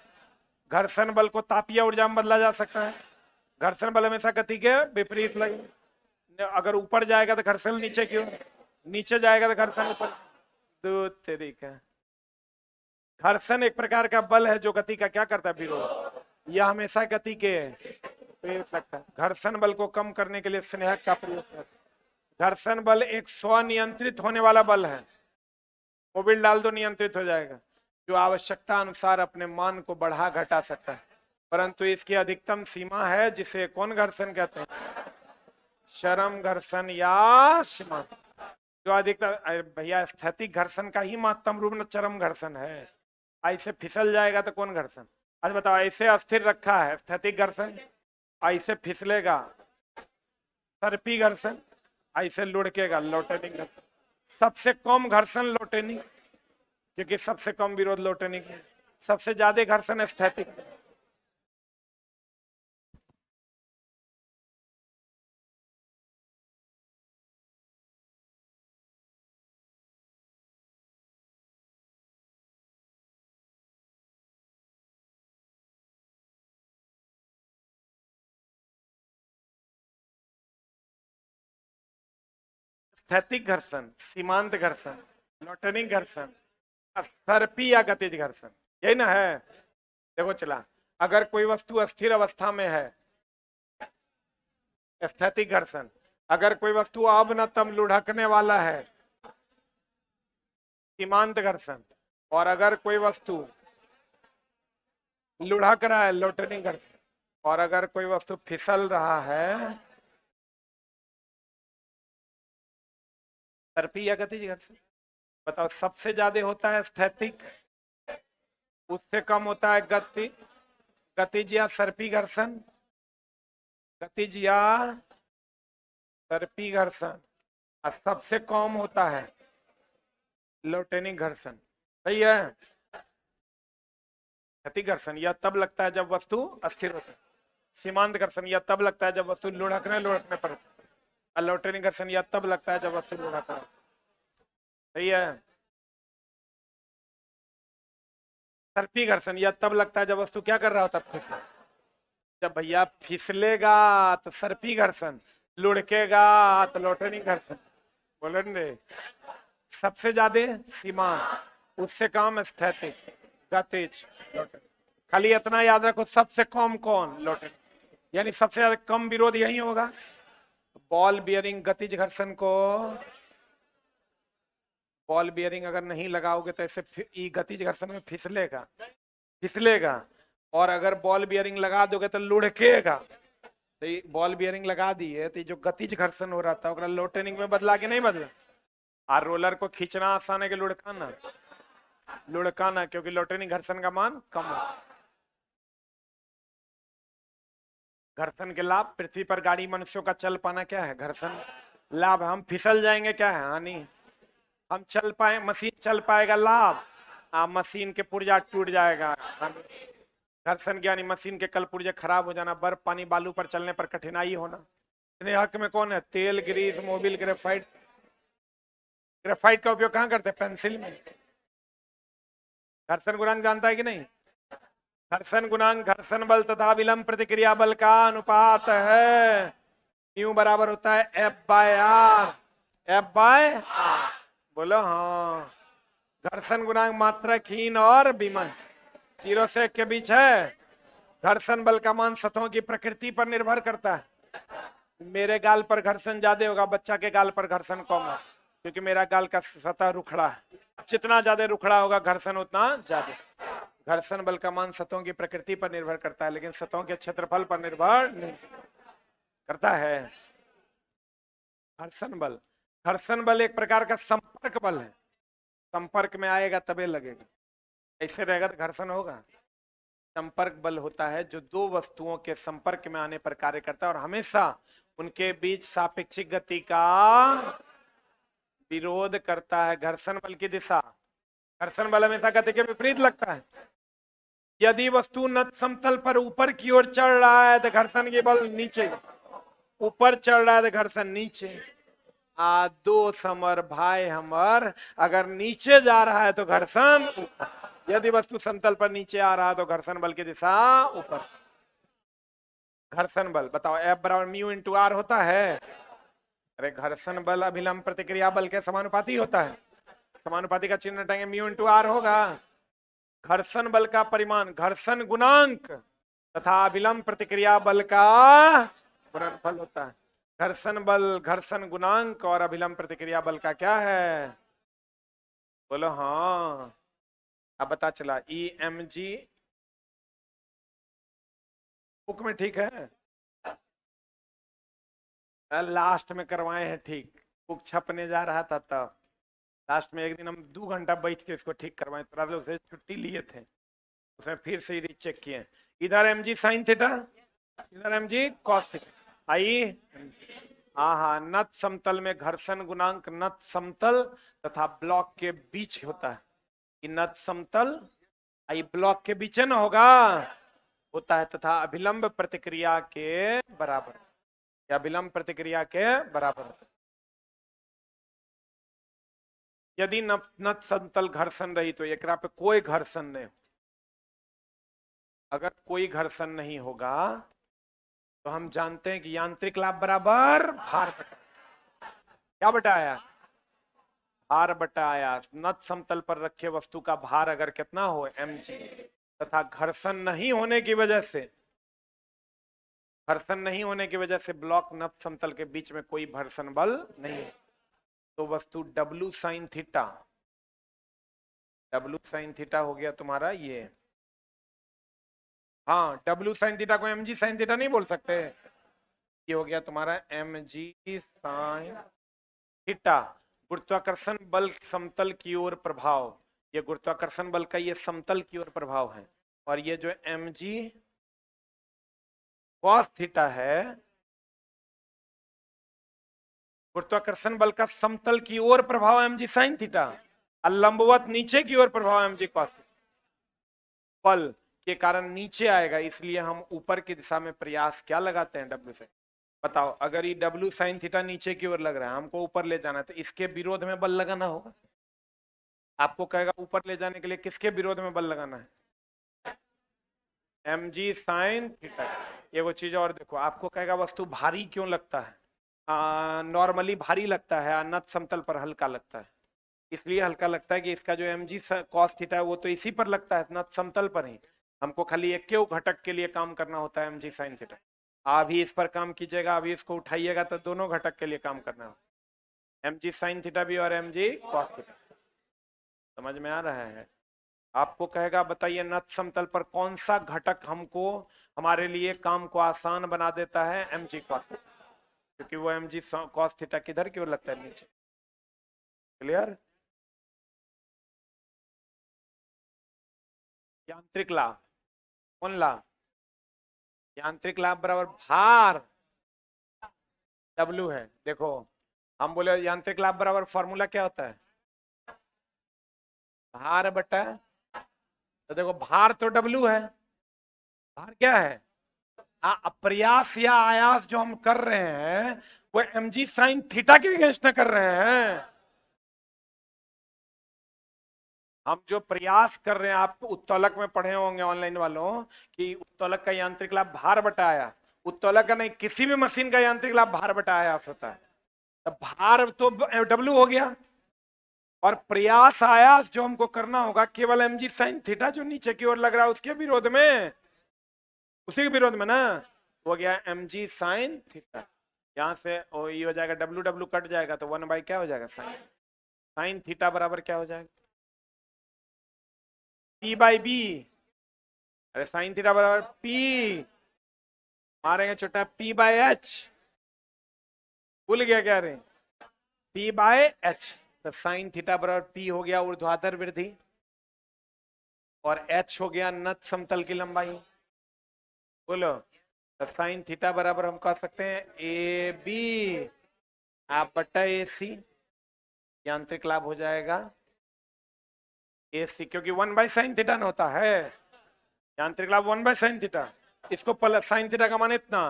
घर्षण बल को तापीय ऊर्जा में बदला जा सकता है। घर्षण बल हमेशा गति के विपरीत लगे, अगर ऊपर जाएगा तो घर्षण नीचे की ओर, नीचे जाएगा तो घर्षण ऊपर। दो तरीका, घर्षण एक प्रकार का बल है जो गति का क्या करता है, विरोध। यह हमेशा गति के प्रेरित लगता है। घर्षण बल को कम करने के लिए स्नेहक का प्रयोग करते हैं। घर्षण बल एक स्वनियंत्रित होने वाला बल है। मोबिल डाल दो नियंत्रित हो जाएगा, जो आवश्यकता अनुसार अपने मान को बढ़ा घटा सकता है, परंतु इसकी अधिकतम सीमा है, जिसे कौन घर्षण कहते हैं? चरम घर्षण या सीमा। जो अधिकतम, भैया स्थैतिक घर्षण का ही महत्तम रूप न चरम घर्षण है। ऐसे फिसल जाएगा तो कौन घर्षण? अच्छा बताओ, ऐसे अस्थिर रखा है स्थैतिक घर्षण, ऐसे फिसलेगा सर्पी घर्षण, ऐसे लुढ़केगा लोटेनिक घर्षण। सबसे कम घर्षण लोटेनिक, क्योंकि सबसे कम विरोध लोटेनिक है। सबसे ज्यादा घर्षण स्थैतिक। स्थैतिक घर्षण, सीमांत घर्षण, लोटेनिक घर्षण, सर्पी या गतिज घर्षण, यही ना है। देखो चला, अगर कोई वस्तु अस्थिर अवस्था में है स्थैतिक घर्षण, अगर कोई वस्तु अब न तब लुढ़कने वाला है सीमांत घर्षण, और अगर कोई वस्तु लुढ़क रहा है लोटेनिक घर्षण, और अगर कोई वस्तु फिसल रहा है सर्पी या गतिज घर्षण। बताओ, सबसे ज्यादा होता है स्थैतिक, उससे कम होता है गतिज या सर्पी घर्षण, गतिज या सर्पी घर्षण, और सबसे कम होता है लोटेनिक घर्षण। सही है। गतिज घर्षण यह तब लगता है जब वस्तु अस्थिर होता है। सीमांत घर्षण यह तब लगता है जब वस्तु लुढ़कने पर, और लोटेनिक घर्षण यह तब लगता है जब वस्तु लुढ़कना। सही है। सर्पी घर्षण यह तब लगता है जब वस्तु क्या कर रहा होता है? फिसले। जब भैया फिसलेगा तो सर्पी घर्षण, लुढ़केगा तो लोटेनिक घर्षण। बोलेंगे सबसे ज्यादा सीमांत, उससे कम स्थैतिक, गतिज, लोटेनिक। खाली इतना याद रखो, सबसे कम कौन? लोटेनिक। यानी सबसे ज्यादा कम विरोध यही होगा। बॉल बियरिंग गतिज घर्षण को, बॉल बियरिंग अगर नहीं लगाओगे तो ऐसे गतिज घर्षण में फिसलेगा, और अगर बॉल बियरिंग लगा दोगे तो लुढ़केगा। तो बॉल बियरिंग लगा दिए तो जो गतिज घर्षण हो रहा था लोटेनिक में बदला कि नहीं बदला? और रोलर को खींचना आसान है कि लुढ़काना, क्योंकि लोटेनिक घर्षण का मान कम है। घर्षण के लाभ, पृथ्वी पर गाड़ी मनुष्यों का चल पाना क्या है? घर्षण लाभ। हम फिसल जाएंगे क्या है? हानि। हम चल पाए, मशीन चल पाएगा, लाभ। मशीन के पुर्जा टूट जाएगा। घर्षण ज्ञानी मशीन के कल पुर्जे खराब हो जाना, बर्फ पानी बालू पर चलने पर कठिनाई होना। इतने हक में कौन है? तेल, ग्रीस, मोबिल, ग्रेफाइट। ग्रेफाइट का उपयोग कहाँ करते हैं? पेंसिल में। घर्षण गुणांक जानता है कि नहीं? घर्षण गुणांक घर्षण बल तथा विलंब प्रतिक्रिया बल का अनुपात है। न्यू बराबर होता है F/R। F/R बोलो हाँ। घर्षण गुणांक मात्रकहीन और विमन 0 से 1 के बीच है। घर्षण बल का मान सतहों की प्रकृति पर निर्भर करता है। मेरे गाल पर घर्षण ज्यादा होगा, बच्चा के गाल पर घर्षण कम है, क्योंकि मेरा गाल का सतह रुखड़ा है। जितना ज्यादा रुखड़ा होगा घर्षण उतना ज्यादा। घर्षण बल का मान सतहों की प्रकृति पर निर्भर करता है, लेकिन सतहों के क्षेत्रफल पर निर्भर नहीं करता है। घर्षण बल एक प्रकार का संपर्क बल है। संपर्क में आएगा तबे लगेगा, ऐसे रहेगा तो घर्षण होगा। संपर्क बल होता है जो दो वस्तुओं के संपर्क में आने पर कार्य करता है और हमेशा उनके बीच सापेक्षिक गति का विरोध करता है। घर्षण बल की दिशा, घर्षण बल हमेशा गति के विपरीत लगता है। यदि वस्तु नत समतल पर ऊपर की ओर चढ़ रहा है तो घर्षण के बल नीचे, ऊपर चढ़ रहा है तो घर्षण नीचे। दो समर भाई हमर, अगर नीचे जा रहा है तो घर्षण ऊपर। यदि वस्तु समतल पर नीचे आ रहा है तो घर्षण बल की दिशा ऊपर। घर्षण बल बताओ F बराबर म्यू इंटू आर होता है। अरे घर्षण बल अभिलंब प्रतिक्रिया बल के समानुपाती होता है। समानुपाती का चिन्ह हटाएंगे, म्यू इंटू आर होगा। घर्षण बल का परिमाण घर्षण गुणांक तथा अभिलंब प्रतिक्रिया बल का गुणनफल होता है। घर्षण बल, घर्षण गुणांक और अभिलंब प्रतिक्रिया बल का क्या है? बोलो हाँ। अब पता चला EMG बुक में ठीक है, लास्ट में करवाए हैं ठीक, बुक छपने जा रहा था तब लास्ट में एक दिन हम 2 घंटा बैठ के इसको ठीक करवाए, थोड़ा लोग से छुट्टी लिए थे, उसमें फिर से रीचेक किए। इधर mg साइन थीटा, इधर mg कॉस थीटा। आई हाँ हाँ, नत समतल में घर्षण गुणांक नत समतल तथा ब्लॉक के बीच होता है। कि नत समतल आई ब्लॉक के बीच न होगा होता है, तथा अभिलंब प्रतिक्रिया के बराबर, या अभिलंब प्रतिक्रिया के बराबर होता है। यदि नत समतल घर्षण रही तो एकरा पे कोई घर्षण नहीं, अगर कोई घर्षण नहीं होगा तो हम जानते हैं कि यांत्रिक लाभ बराबर भार बटा, क्या बटाया? भार बटाया नत समतल पर रखे वस्तु का भार अगर कितना हो mg, तथा घर्षण नहीं होने की वजह से, घर्षण नहीं होने की वजह से ब्लॉक नत समतल के बीच में कोई घर्षण बल नहीं है, तो वस्तु W sine theta, W sine theta हो गया तुम्हारा ये। हाँ, W साइन थीटा को mg साइन थीटा नहीं बोल सकते, ये हो गया तुम्हारा mg साइन थीटा। गुरुत्वाकर्षण बल समतल की ओर प्रभाव, ये गुरुत्वाकर्षण बल का ये समतल की ओर प्रभाव है, और ये जो mg cos थीटा है, गुरुत्वाकर्षण बल का समतल की ओर प्रभाव mg साइन थीटा, और लंबवत नीचे की ओर प्रभाव mg cos थीटा। बल के कारण नीचे आएगा, इसलिए हम ऊपर की दिशा में प्रयास क्या लगाते हैं? W से। बताओ, अगर ये W साइन थीटा नीचे की ओर लग रहा है, हमको ऊपर ले जाना है, तो इसके विरोध में बल लगाना होगा। आपको कहेगा ऊपर ले जाने के लिए किसके विरोध में बल लगाना है? mg sign theta. ये वो चीज और देखो, आपको कहेगा वस्तु भारी क्यों लगता है? नॉर्मली भारी लगता है, नत समतल पर हल्का लगता है। इसलिए हल्का लगता है कि इसका जो mg cos थीटा है वो तो इसी पर लगता है, नत समतल पर ही। हमको खाली एक के घटक के लिए काम करना होता है mg साइन थीटा। अभी इस पर काम कीजिएगा, अभी इसको उठाइएगा तो दोनों घटक के लिए काम करना है, mg साइन थीटा भी और mg cos थीटा। समझ में आ रहा है? आपको कहेगा बताइए नत समतल पर कौन सा घटक हमको हमारे लिए काम को आसान बना देता है? mg cos थीटा, क्योंकि वो mg cos थीटा किधर की ओर लगता है? नीचे। क्लियर? यांत्रिक लाभ, कौन लाभ? यांत्रिक लाभ बराबर भार W है। देखो हम बोले यांत्रिक लाभ बराबर फॉर्मूला क्या होता है? भार बटा, तो देखो भार तो W है, भार क्या है? प्रयास या आयास जो हम कर रहे हैं वो mg साइन थीटा के अगेंस्ट कर रहे हैं। हम जो प्रयास कर रहे हैं, आप उत्तोलक में पढ़े होंगे ऑनलाइन वालों कि उत्तोलक का यांत्रिक लाभ भार बटा आयास, उत्तोलक का नहीं, किसी भी मशीन का यांत्रिक लाभ भार बटा आयास होता है। तो भार तो W हो गया, और प्रयास आयास जो हमको करना होगा केवल mg साइन थीटा जो नीचे की ओर लग रहा है उसके विरोध में, उसी के विरोध में ना, हो गया mg साइन थीटा। यहां से ये हो जाएगा W कट जाएगा, तो 1 बाई क्या हो जाएगा? साइन। साइन थीटा बराबर क्या हो जाएगा? P by B. अरे साइन थीटा बराबर P, मारेंगे छोटा P बाई एच, भूल गया क्या रे? P by H. तो साइन थीटा बराबर P हो गया ऊर्ध्वाधर वृद्धि, और H हो गया नत समतल की लंबाई। बोलो, तो साइन थीटा बराबर हम कह सकते हैं AB आप बट्टा AC, यांत्रिक लाभ हो जाएगा AC, क्योंकि 1 बाई साइन थीटा न होता है, यांत्रिक लाभ 1 बाई साइन थीटा। इसको प्लस साइन थीटा का मान इतना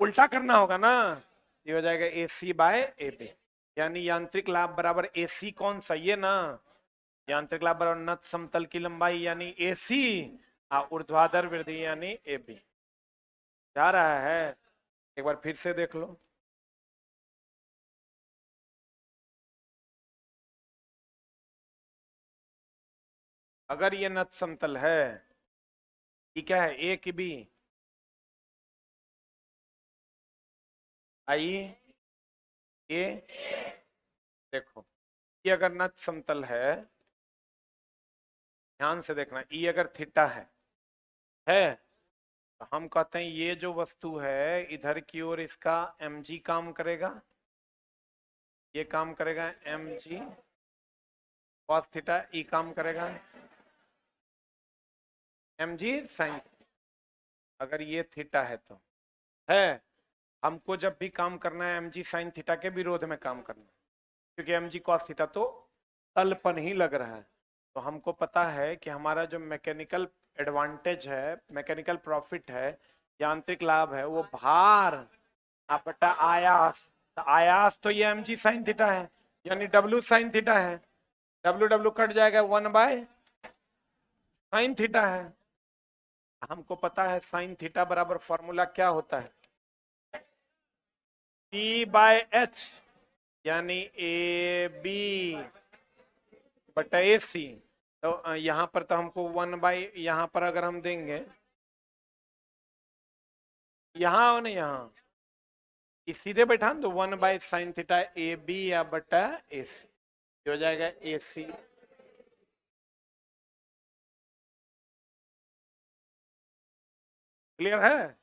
उल्टा करना होगा ना, ये हो जाएगा AC बाय AB, यानी यांत्रिक लाभ बराबर AC कौन सा? ये ना, यांत्रिक लाभ बराबर नत समतल की लंबाई यानी AC, ऊर्ध्वाधर वृद्धि यानी AB। जा रहा है? एक बार फिर से देख लो। अगर ये नत समतल है, ये क्या है? A की B, आई ए, देखो ये अगर नच समतल है, ध्यान से देखना, ई अगर थीटा है तो हम कहते हैं ये जो वस्तु है इधर की ओर इसका mg काम करेगा, ये काम करेगा mg cos थीटा, ई काम करेगा mg sin, अगर ये थीटा है तो है, हमको जब भी काम करना है mg sin थीटा के विरोध में काम करना है, क्योंकि mg cos थीटा तो तलपन ही लग रहा है। तो हमको पता है कि हमारा जो मैकेनिकल एडवांटेज है, मैकेनिकल प्रॉफिट है, यांत्रिक लाभ है, वो भार बटा आयास, तो आयास तो ये mg sin थीटा है, यानी w sin थीटा है, w w कट जाएगा, 1/sin थीटा है। हमको पता है sin थीटा बराबर फॉर्मूला क्या होता है, P/h, यानी ए बी बटा ए सी। तो यहाँ पर तो हमको 1/, यहाँ पर अगर हम देंगे, यहाँ हो ना, यहाँ इस सीधे बैठा तो 1/sin थीटा ए बी या बटा ए सी हो जाएगा ए सी। क्लियर है?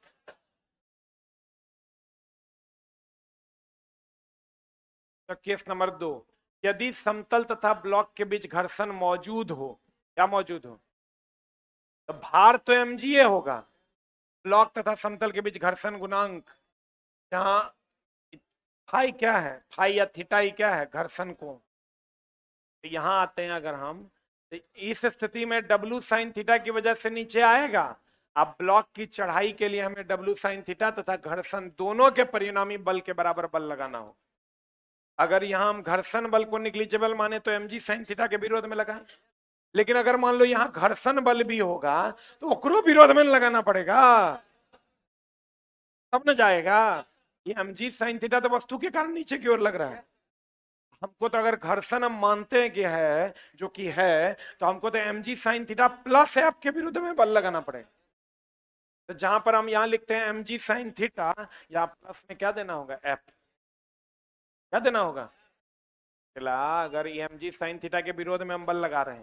तो केस नंबर 2, यदि समतल तथा ब्लॉक के बीच घर्षण मौजूद हो, क्या मौजूद हो, तो भार तो mga होगा, ब्लॉक तथा समतल के बीच घर्षण गुणांक, जहां फाई क्या है, फाई या थीटा ही क्या है, घर्षण कोण। तो यहां आते हैं अगर हम, तो इस स्थिति में W sin थीटा की वजह से नीचे आएगा। अब ब्लॉक की चढ़ाई के लिए हमें W sin थीटा तथा घर्षण दोनों के परिणामी बल के बराबर बल लगाना हो। अगर यहां हम घर्षण बल को निग्लिजिबल माने तो mg sin थीटा के विरोध में लगाएं, लेकिन अगर मान लो यहां घर्षण बल भी होगा तो ओकरो विरोध में लगाना पड़ेगा, तब न जाएगा। ये mg sin थीटा तो वस्तु के कारण नीचे की ओर लग रहा है, हमको तो अगर घर्षण हम मानते हैं कि है, जो कि है, तो हमको तो mg sin theta plus F के विरुद्ध में बल लगाना पड़ेगा। तो जहां पर हम यहां लिखते हैं mg sin थीटा, या प्लस में क्या देना होगा, एफ, क्या देना होगा, चला अगर mg sin थीटा के विरोध में हम बल लगा रहे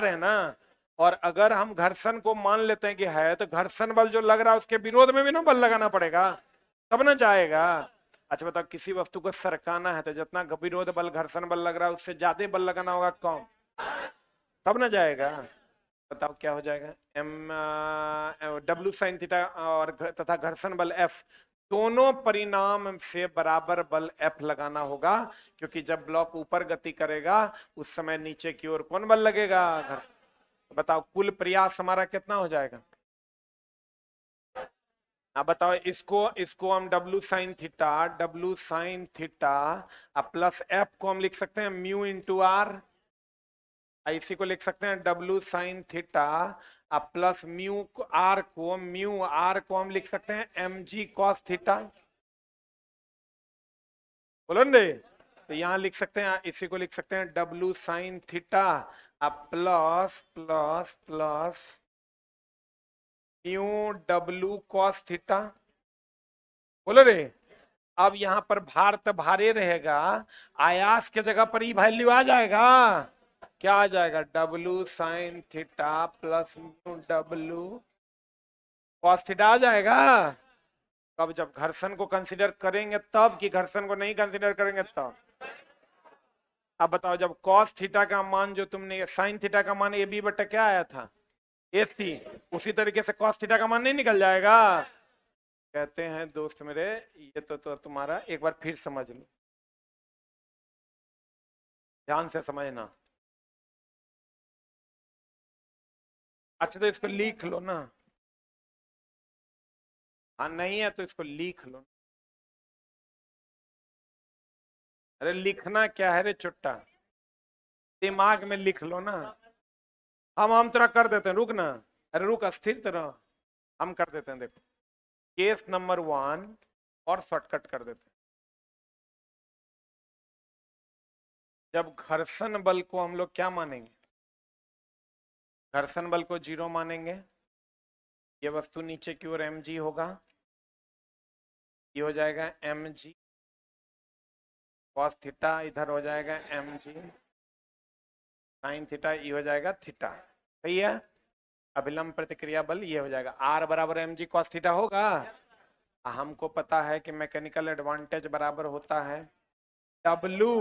हैं ना, और अगर हम घर्षण को मान लेते हैं कि है, तो घर्षण बल जो लग रहा है उसके विरोध में भी ना बल लगाना पड़ेगा, तब ना जाएगा। अच्छा बताओ, किसी वस्तु को सरकाना है तो जितना विरोध बल घर्षण बल लग रहा है उससे ज्यादा बल लगाना होगा, कौन, तब ना जाएगा। बताओ क्या हो जाएगा, W sin थीटा और तथा घर्षण बल F, दोनों परिणाम से बराबर बल F लगाना होगा, क्योंकि जब ब्लॉक ऊपर गति करेगा उस समय नीचे की ओर कौन बल लगेगा, घर्षण। बताओ कुल प्रयास हमारा कितना हो जाएगा, अब बताओ, इसको हम W sin theta plus F को हम लिख सकते हैं म्यू इंटू आर, इसी को लिख सकते हैं W sin theta plus mu R को हम लिख सकते हैं mg cos थीटा, बोलो ना, तो यहां लिख सकते हैं, इसी को लिख सकते हैं W sin theta plus plus plus mu W cos theta, बोलो रे। अब यहां पर भार तो भारे रहेगा, आयास के जगह पर ही वैल्यू आ जाएगा, क्या आ जाएगा, W sin theta plus W cos theta आ जाएगा। कब, जब घर्षण को कंसीडर करेंगे तब, कि घर्षण को नहीं कंसीडर करेंगे तब। अब बताओ, जब cos थीटा का मान जो तुमने, sin थीटा का मान ए बी बटा क्या आया था, ए सी, उसी तरीके से cos थीटा का मान नहीं निकल जाएगा। कहते हैं दोस्त मेरे, ये तो तुम्हारा एक बार फिर समझ लो, ध्यान से समझना। अच्छा तो इसको लिख लो ना, हाँ नहीं है तो इसको लिख लो। अरे लिखना क्या है रे चुट्टा, दिमाग में लिख लो ना। हम तेरा कर देते हैं, रुक ना, अरे रुक, अस्थिर तरह हम कर देते हैं। देखो केस नंबर 1 और शॉर्टकट कर देते हैं। जब घर्षण बल को हम लोग क्या मानेंगे, घर्षण बल को 0 मानेंगे, ये वस्तु नीचे की ओर mg होगा, ये हो जाएगा एम जी कॉस थीटा, इधर हो जाएगा एम जी साइन थीटा, ये हो जाएगा थीटा। सही है। अभिलंब प्रतिक्रिया बल ये हो जाएगा आर बराबर एम जी कॉस थीटा होगा। हमको पता है कि मैकेनिकल एडवांटेज बराबर होता है डब्लू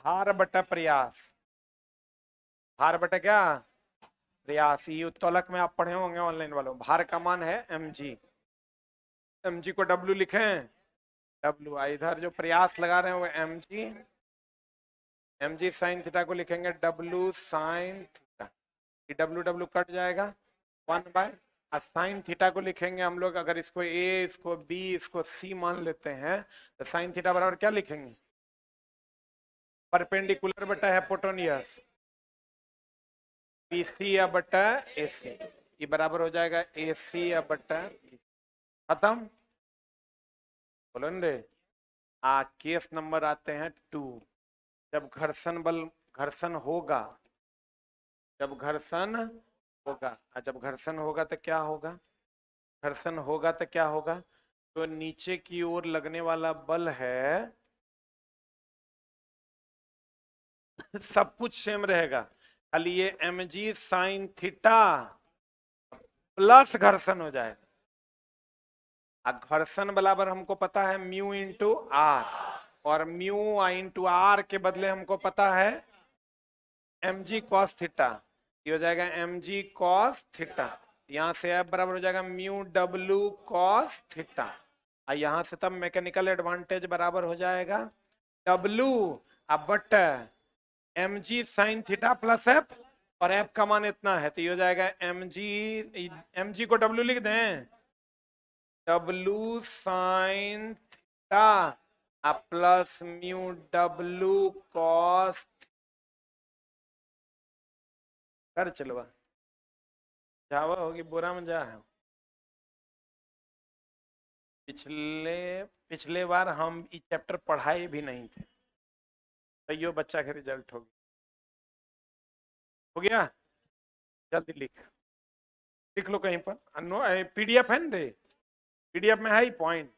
भार बटा प्रयास। भार बटा क्या? प्रयास। ये उत्तोलक में आप पढ़े होंगे ऑनलाइन वालों। भार का मान है एम जी, एम जी को डब्लू लिखें, डब्लू। इधर जो प्रयास लगा रहे हैं वो M G, M G sine theta को लिखेंगे डब्लू साइन थीटा। ये डब्लू डब्लू कट जाएगा 1/। साइन थीटा को लिखेंगे हम लोग, अगर इसको ए, इसको बी, इसको सी मान लेते हैं तो साइन थीटा बराबर क्या लिखेंगे? परपेंडिकुलर बटा हाइपोटेन्यूज, बीसी या बटा एसी। ये बराबर हो जाएगा एसी या बटा। खत्म। बोलो रे। केस नंबर आते हैं 2। जब घर्षण बल, घर्षण होगा, जब घर्षण होगा, जब घर्षण होगा तो क्या होगा? घर्षण होगा तो क्या होगा? तो नीचे की ओर लगने वाला बल है सब कुछ सेम रहेगा, खाली ये M G sine theta plus घर्षण हो जाएगा। घर्षण बराबर हमको पता है म्यू इंटू आर, और म्यू इंटू आर के बदले हमको पता है एम जी कॉस थीटा। ये हो जाएगा एम जी कॉस थीटा। यहाँ से एफ बराबर हो जाएगा म्यू डब्लू कॉस थीटा। यहाँ से तब मैकेनिकल एडवांटेज बराबर हो जाएगा डब्लू अब but M G sine theta plus F, और एफ का मान इतना है तो ये हो जाएगा एम जी को डब्लू लिख दें, W sine theta plus mu W cos. कर चलवा जावा होगी बुरा में जा है। पिछले पिछले बार हम ये चैप्टर पढ़ाए भी नहीं थे, तैयो बच्चा के रिजल्ट हो गया। जल्दी लिख, लिख लो कहीं पर। पीडीएफ है ना रे? पीडीएफ में है ही पॉइंट,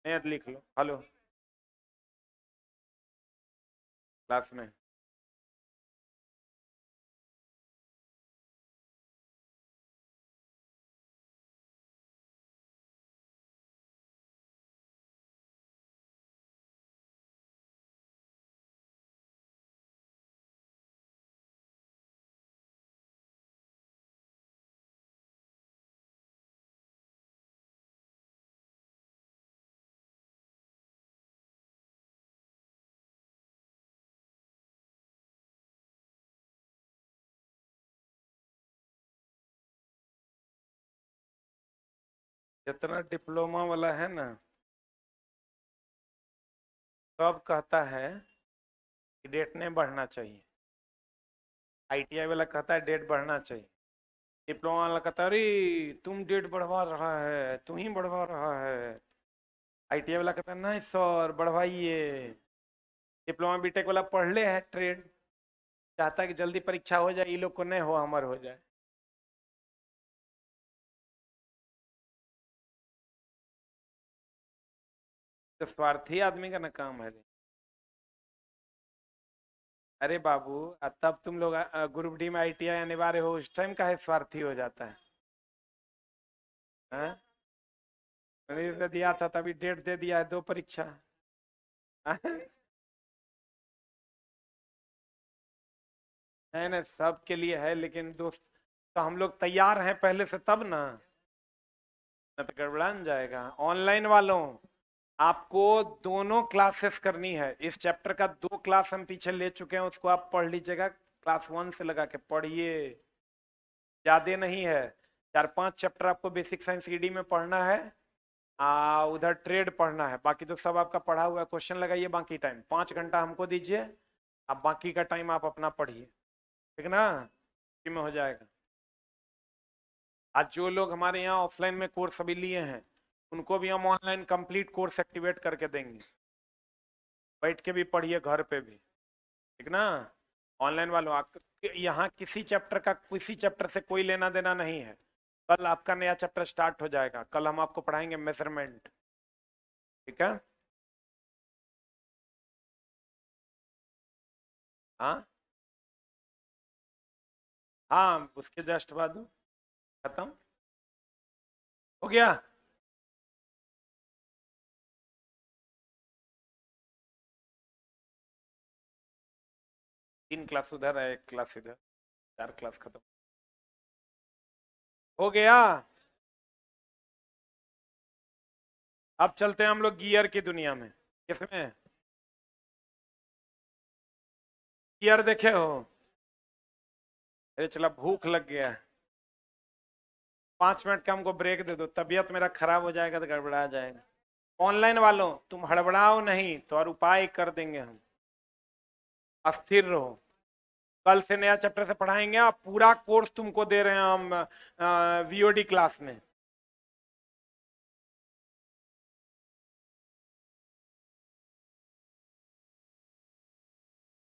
नहीं तो लिख लो। हेलो क्लास में जितना डिप्लोमा वाला है ना सब कहता है कि डेट नहीं बढ़ना चाहिए, आईटीआई वाला कहता है डेट बढ़ना चाहिए, डिप्लोमा वाला कहता है अरे तुम डेट बढ़वा रहा है, तू ही बढ़वा रहा है। आईटीआई वाला कहता है नहीं सर बढ़वाइए। डिप्लोमा बीटेक वाला पढ़ ले है ट्रेड, चाहता है कि जल्दी परीक्षा हो जाए, ये लोग को नहीं हो हमार हो जाए। तो स्वार्थी आदमी का ना काम है रे। अरे बाबू तब तुम लोग ग्रुप डी में आईटीआई अनिवार्य हो, उस टाइम का है स्वार्थी हो जाता है। हाँ? मैंने तो दिया था तभी डेट दे दिया है 2 परीक्षा। है ना, सबके लिए है, लेकिन दोस्त तो हम लोग तैयार हैं पहले से तब ना, न तो गड़बड़ा न जाएगा। ऑनलाइन वालों आपको दोनों क्लासेस करनी है, इस चैप्टर का 2 क्लास हम पीछे ले चुके हैं, उसको आप पढ़ लीजिएगा। क्लास 1 से लगा के पढ़िए, ज्यादा नहीं है। 4-5 चैप्टर आपको बेसिक साइंस ईडी में पढ़ना है, उधर ट्रेड पढ़ना है, बाकी तो सब आपका पढ़ा हुआ है। क्वेश्चन लगाइए, बाकी टाइम 5 घंटा हमको दीजिए, अब बाकी का टाइम आप अपना पढ़िए, ठीक ना? में हो जाएगा। आज जो लोग हमारे यहाँ ऑफलाइन में कोर्स अभी लिए हैं उनको भी हम ऑनलाइन कंप्लीट कोर्स एक्टिवेट करके देंगे, बैठ के भी पढ़िए घर पे भी, ठीक ना? ऑनलाइन वालों यहाँ किसी चैप्टर का किसी चैप्टर से कोई लेना देना नहीं है, कल आपका नया चैप्टर स्टार्ट हो जाएगा। कल हम आपको पढ़ाएंगे मेजरमेंट। ठीक है। हाँ हाँ, उसके जस्ट बाद खत्म हो गया। तीन क्लास उधर है, एक क्लास इधर, 4 क्लास खत्म हो गया। अब चलते हैं हम लोग गियर की दुनिया में। किसमें? गियर देखे हो? अरे चला, भूख लग गया है। 5 मिनट का हमको ब्रेक दे दो, तबीयत मेरा खराब हो जाएगा तो गड़बड़ा जाएगा। ऑनलाइन वालों, तुम हड़बड़ाओ नहीं तो और उपाय कर देंगे हम। अस्थिर रहो। कल से नया चैप्टर से पढ़ाएंगे, आप पूरा कोर्स तुमको दे रहे हैं हम वीओडी क्लास में।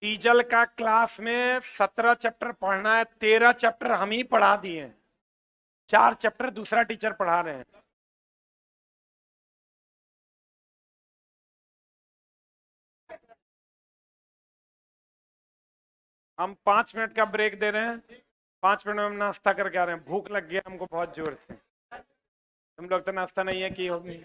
डीजल का क्लास में 17 चैप्टर पढ़ना है, 13 चैप्टर हम ही पढ़ा दिए हैं, 4 चैप्टर दूसरा टीचर पढ़ा रहे हैं। हम 5 मिनट का ब्रेक दे रहे हैं, 5 मिनट में हम नाश्ता करके आ रहे हैं। भूख लग गया हमको बहुत जोर से। तुम लोग तो नाश्ता नहीं है की होगी।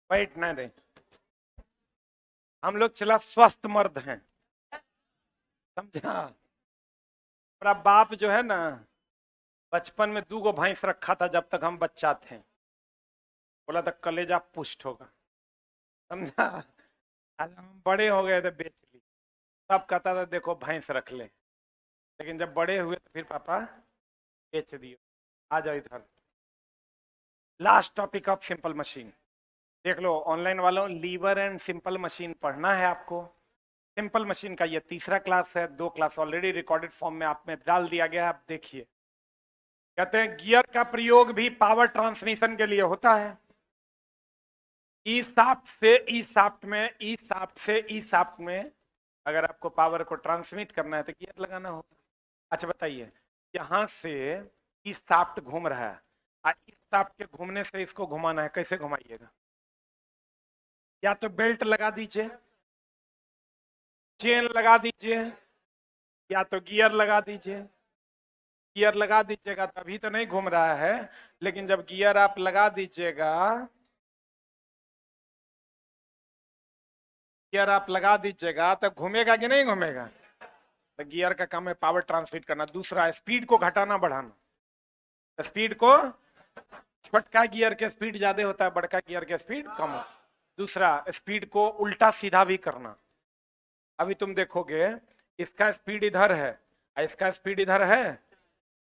बैठना नहीं, हम लोग चला स्वस्थ मर्द हैं, समझा। मेरा बाप जो है ना, बचपन में 2 भैंस रखा था जब तक हम बच्चा थे, बोला था कलेजा पुष्ट होगा, समझा। आज हम बड़े हो गए थे, बेच ली। सब कहता था देखो भैंस रख ले, लेकिन जब बड़े हुए तो फिर पापा बेच दियो। आ जाओ इधर, last topic of simple machine देख लो ऑनलाइन वालों। लीवर एंड सिंपल मशीन पढ़ना है आपको। सिंपल मशीन का ये तीसरा क्लास है, 2 क्लास ऑलरेडी रिकॉर्डेड फॉर्म में आप में डाल दिया गया है, आप देखिए। कहते हैं गियर का प्रयोग भी पावर ट्रांसमिशन के लिए होता है। ई साफ्ट से ई साफ्ट में, ई साफ्ट से ई साफ्ट में अगर आपको पावर को ट्रांसमिट करना है तो गियर लगाना होगा। अच्छा बताइए, यहां से ई साफ्ट घूम रहा है और इस साफ्ट के घूमने से इसको घुमाना है, कैसे घुमाइएगा? या तो बेल्ट लगा दीजिए, चेन लगा दीजिए, या तो गियर लगा दीजिए। गियर लगा दीजिएगा तभी तो नहीं घूम रहा है, लेकिन जब गियर आप लगा दीजिएगा, गियर आप लगा दीजिएगा तब घूमेगा कि नहीं घूमेगा? तो गियर का काम है पावर ट्रांसमिट करना। दूसरा, स्पीड को घटाना बढ़ाना। स्पीड को, छोटका गियर के स्पीड ज्यादा होता है, बड़का गियर के स्पीड कम होता है। दूसरा, स्पीड को उल्टा सीधा भी करना। अभी तुम देखोगे इसका स्पीड इधर है और इसका स्पीड इधर है,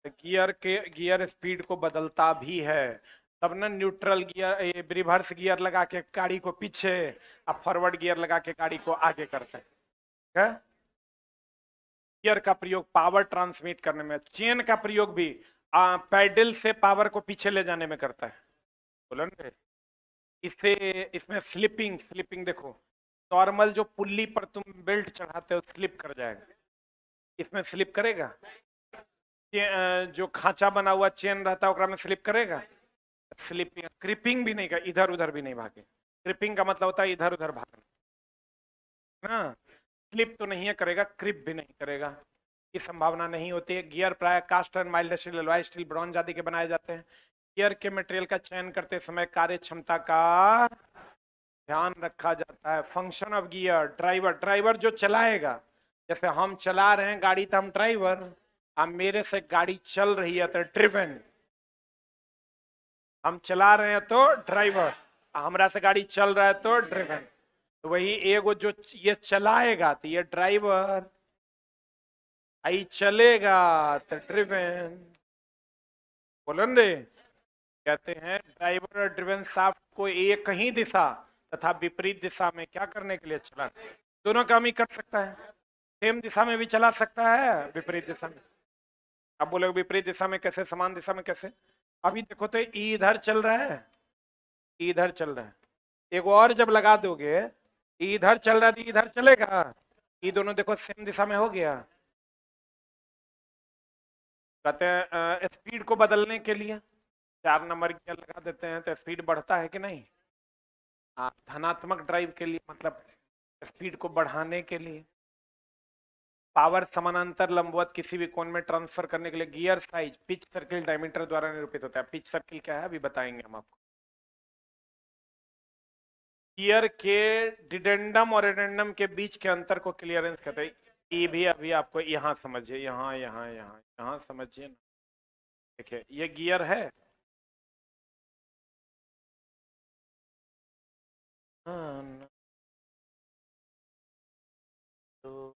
तो गियर स्पीड को बदलता भी है। तब ना न्यूट्रल गियर, रिवर्स गियर लगा के गाड़ी को पीछे और फॉरवर्ड गियर लगा के गाड़ी को आगे करते हैं। गियर का प्रयोग पावर ट्रांसमिट करने में, चेन का प्रयोग भी पैडल से पावर को पीछे ले जाने में करता है। बोलो ना, इससे इसमें स्लिपिंग स्लिपिंग देखो, नॉर्मल जो पुल्ली पर तुम बेल्ट चढ़ाते हो स्लिप कर जाएगा, इसमें स्लिप करेगा? जो खांचा बना हुआ चेन रहता है में स्लिप करेगा? स्लिपिंग, क्रिपिंग भी नहीं कर, इधर उधर भी नहीं भागे। क्रिपिंग का मतलब होता है इधर उधर भागना ना। स्लिप तो नहीं है करेगा, क्रिप भी नहीं करेगा, की संभावना नहीं होती है। गियर प्राय cast and mild steel, alloy steel, bronze आदि के बनाए जाते हैं। गियर के मटेरियल का चयन करते समय कार्य क्षमता का ध्यान रखा जाता है। Function of gear, driver, driver जो चलाएगा, जैसे हम चला रहे हैं गाड़ी तो हम ड्राइवर, अब मेरे से गाड़ी चल रही है तो ड्रिवन। हम चला रहे हैं तो ड्राइवर, हमरा से गाड़ी चल रहा है तो ड्रिवन। तो वही एगो जो ये चलाएगा तो ये ड्राइवर, आई चलेगा तो ड्रिवन। बोलो रे, कहते हैं ड्राइवर और ड्रिवन शाफ्ट को एक ही दिशा तथा विपरीत दिशा में क्या करने के लिए चला, दोनों काम ही कर सकता है। सेम दिशा में भी चला सकता है, विपरीत दिशा में। अब बोलोगे विपरीत दिशा में कैसे, समान दिशा में कैसे? अभी देखो तो ई इधर चल रहा है, ई इधर चल रहा है, एक और जब लगा दोगे, ई इधर चल रहा है, इधर चलेगा। ये दोनों देखो सेम दिशा में हो गया। कहते हैं स्पीड को बदलने के लिए 4 नंबर गियर लगा देते हैं तो स्पीड बढ़ता है कि नहीं? धनात्मक ड्राइव के लिए, मतलब स्पीड को बढ़ाने के लिए। पावर समानांतर लंबवत किसी भी कोण में ट्रांसफर करने के लिए gear size pitch circle diameter द्वारा निरूपित होता है। पिच सर्किल क्या है अभी बताएंगे हम आपको। गियर के डिडेंडम और एडेंडम के बीच के अंतर को क्लियरेंस कहते हैं। ये भी अभी आपको यहाँ समझिए, यहाँ यहाँ यहाँ यहाँ समझिए ना। देखिए ये गियर है, हाँ, तो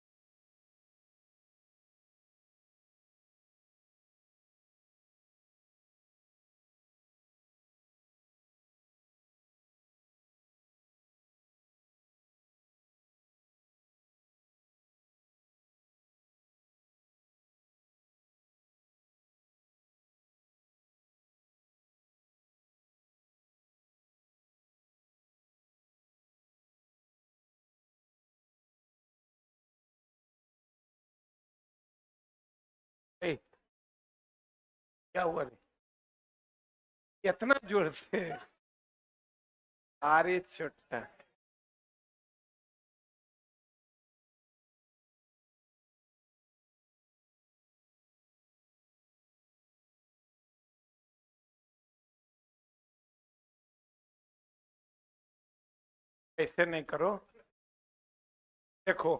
ए, क्या हुआ रे, इतना जोर से? अरे छोटा, ऐसे नहीं करो, देखो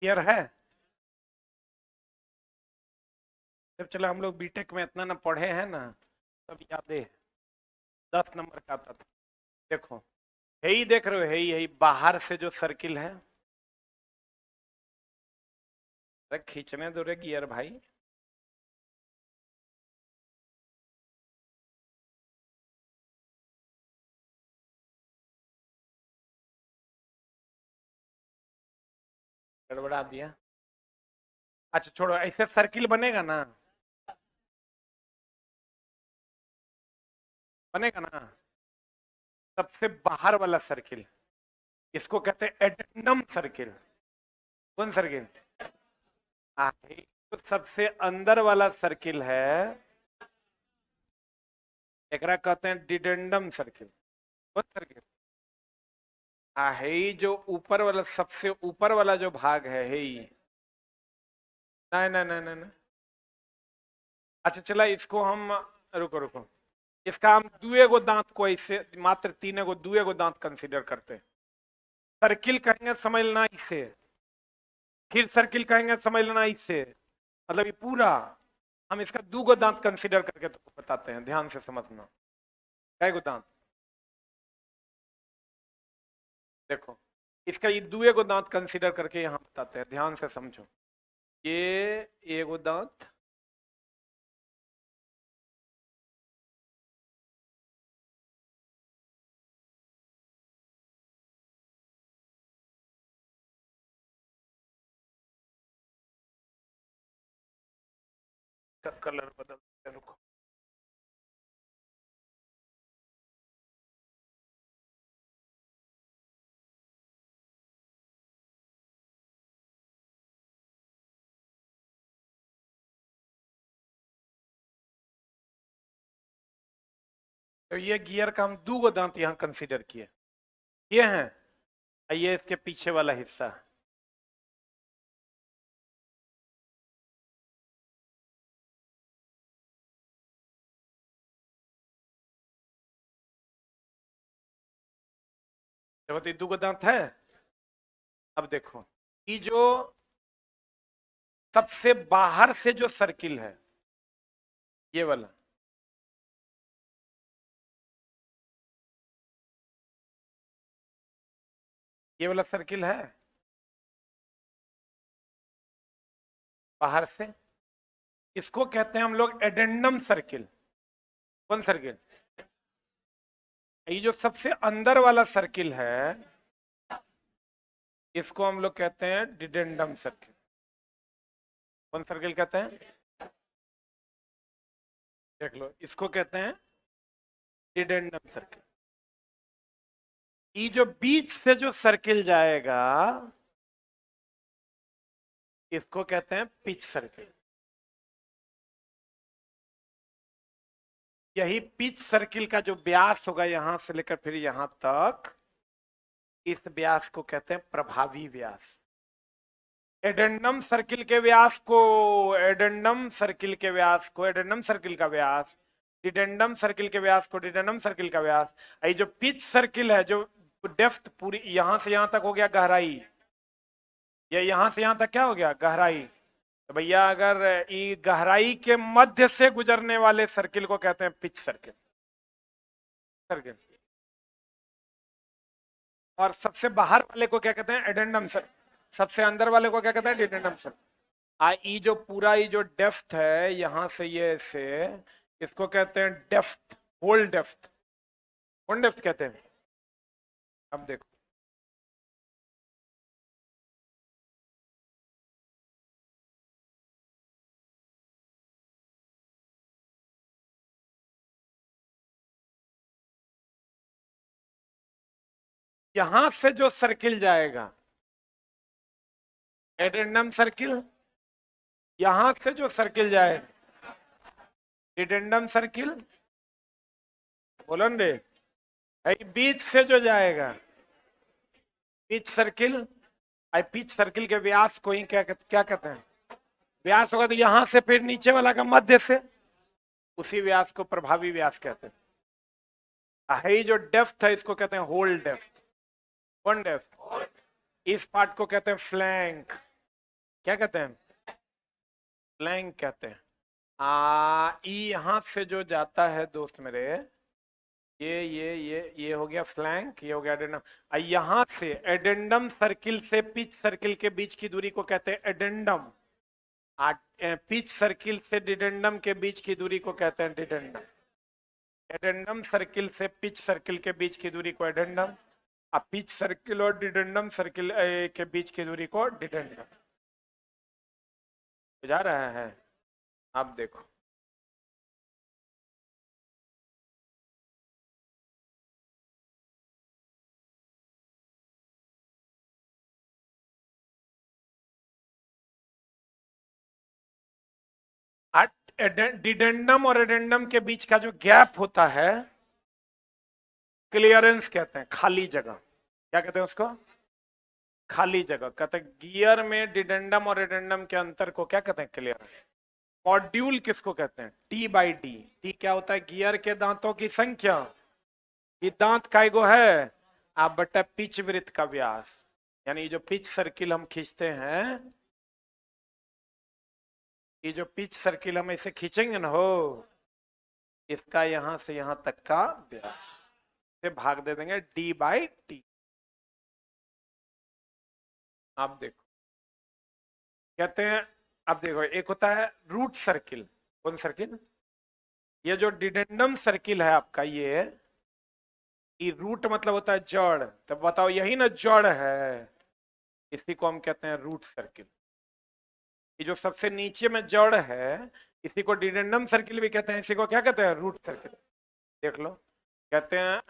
क्लियर है। जब चलो हम लोग बीटेक में इतना ना पढ़े हैं ना, तब याद है 10 नंबर का आता था। देखो यही देख रहे हो, यही बाहर से जो सर्किल है, अरे खींचने दो रे गियर भाई। गड़बड़ा दिया। अच्छा छोड़ो, ऐसे सर्किल बनेगा ना, बनेगा ना। सबसे बाहर वाला सर्किल, इसको कहते हैं एडेंडम सर्किल। कौन सर्किल? तो सबसे अंदर वाला सर्किल है, एकरा कहते हैं डिडेंडम सर्किल। कौन सर्किल? है जो ऊपर वाला, सबसे ऊपर वाला जो भाग है ये। नहीं नहीं नहीं नहीं नहीं। अच्छा चला इसको हम, रुको रुको, इसका हम दुए गो दांत को ऐसे, मात्र तीन गो दुए गो दांत कंसीडर करते हैं। सर्किल कहेंगे समझ लेना इससे, फिर सर्किल कहेंगे समझ लेना इससे, मतलब ये पूरा हम इसका दो गो दांत कंसीडर करके तो बताते हैं, ध्यान से समझना। कै गो दांत? देखो इसका ये दुए गो दांत कंसीडर करके यहां बताते हैं, ध्यान से समझो। ये एगो दांत, कलर बदलते हैं, रुको। तो ये गियर का हम दो गो दांत यहां कंसीडर किए, ये हैं, ये इसके पीछे वाला हिस्सा। देखो तो ये दो गो दांत है। अब देखो ये जो सबसे बाहर से जो सर्किल है, ये वाला, ये वाला सर्किल है बाहर से, इसको कहते हैं हम लोग एडेंडम सर्किल। कौन सर्किल? ये जो सबसे अंदर वाला सर्किल है, इसको हम लोग कहते हैं डिडेंडम सर्किल। कौन सर्किल कहते हैं? देख लो, इसको कहते हैं डिडेंडम सर्किल। ये जो बीच से जो सर्किल जाएगा, इसको कहते हैं पिच सर्किल। यही पिच सर्किल का जो व्यास होगा यहां से लेकर फिर यहां तक, इस व्यास को कहते हैं प्रभावी व्यास। एडेंडम सर्किल के व्यास को, एडेंडम सर्किल के व्यास को, एडेंडम सर्किल का व्यास, डिडेंडम सर्किल के व्यास को, डिडेंडम सर्किल का व्यास। ये जो पिच सर्किल है, जो डेप्थ पूरी यहां से यहां तक हो गया गहराई, ये यहां से यहां तक क्या हो गया गहराई। तो भैया अगर ये गहराई के मध्य से गुजरने वाले सर्किल को कहते हैं पिच सर्किल। सर्किल। और सबसे बाहर वाले को क्या कहते हैं? Addendum circle. सबसे अंदर वाले को क्या कहते हैं? डिडेंडम सर्किल। ई जो पूरा ये जो डेप्थ है यहां से ये से, इसको कहते हैं डेप्थ, होल डेप्थ। कौन डेप्थ कहते हैं? अब देखो यहां से जो सर्किल जाएगा, एडेंडम सर्किल, यहां से जो सर्किल जाए डिडेंडम सर्किल, बोलो रे, बीच से जो जाएगा पिच सर्किल। पिच सर्किल के व्यास को ही क्या कहते हैं? व्यास होगा तो यहां से फिर नीचे वाला का मध्य से, उसी व्यास को प्रभावी व्यास कहते हैं। है जो डेप्थ है इसको कहते हैं होल डेप्थ। कौन डेप्थ? इस पार्ट को कहते हैं फ्लैंक। क्या कहते हैं? फ्लैंक कहते हैं। यहां से जो जाता है दोस्त मेरे, ये हो गया फ्लैंक, ये हो गया एडेंडम। यहां से एडेंडम सर्किल से पिच सर्किल के बीच की दूरी को कहते हैं एडेंडम। पिच सर्किल से डिडेंडम के बीच की दूरी को कहते हैं डिडेंडम। एडेंडम सर्किल से पिच सर्किल के बीच की दूरी को एडेंडम, अब पिच सर्किल और डिडेंडम सर्किल के बीच की दूरी को डिडेंडम। बुझा रहा है? आप देखो, डिडेंडम और एडेंडम के बीच का जो गैप होता है क्लियरेंस कहते हैं, खाली जगह। क्या कहते हैं उसको? खाली जगह कहते हैं। गियर में डिडेंडम और एडेंडम के अंतर को क्या कहते हैं? क्लियरेंस। मॉड्यूल किसको कहते हैं? T by D. टी क्या होता है? गियर के दांतों की संख्या। ये दांत काइगो है? आप बटा पिच वृत्त का व्यास। यानी जो पिच सर्किल हम खींचते हैं, ये जो पिच सर्किल हम इसे खींचेंगे ना हो, इसका यहां से यहां तक का व्यास से भाग दे देंगे डी बाई टी। आप देखो, कहते हैं, अब देखो, एक होता है रूट सर्किल। कौन सर्किल? ये जो डिडेंडम सर्किल है आपका, ये रूट मतलब होता है जड़। तब बताओ, यही ना जड़ है, इसी को हम कहते हैं रूट सर्किल। ये जो सबसे नीचे में जड़ है, इसी को डिडेंडम सर्किल भी कहते हैं, इसी को क्या कहते हैं? Root circle. देख लो, कहते हैं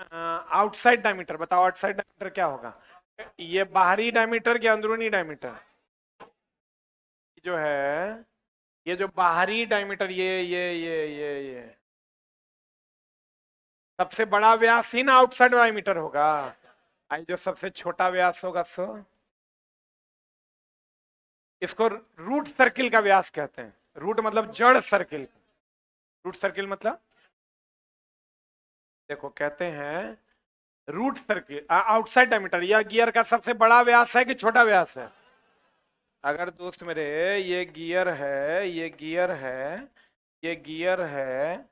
आउटसाइड डायमीटर। बताओ आउटसाइड डायमीटर क्या होगा? ये बाहरी डायमीटर या अंदरूनी डायमीटर? जो है, ये जो बाहरी डायमीटर, ये सबसे बड़ा व्यास ही ना आउटसाइड डायमीटर होगा। आई जो सबसे छोटा व्यास होगा सो इसको रूट सर्किल का व्यास कहते हैं। रूट मतलब जड़ सर्किल। रूट सर्किल मतलब, देखो कहते हैं रूट सर्किल आउटसाइड डायमीटर। या गियर का सबसे बड़ा व्यास है कि छोटा व्यास है? अगर दोस्त मेरे, ये गियर है, ये गियर है, ये गियर है,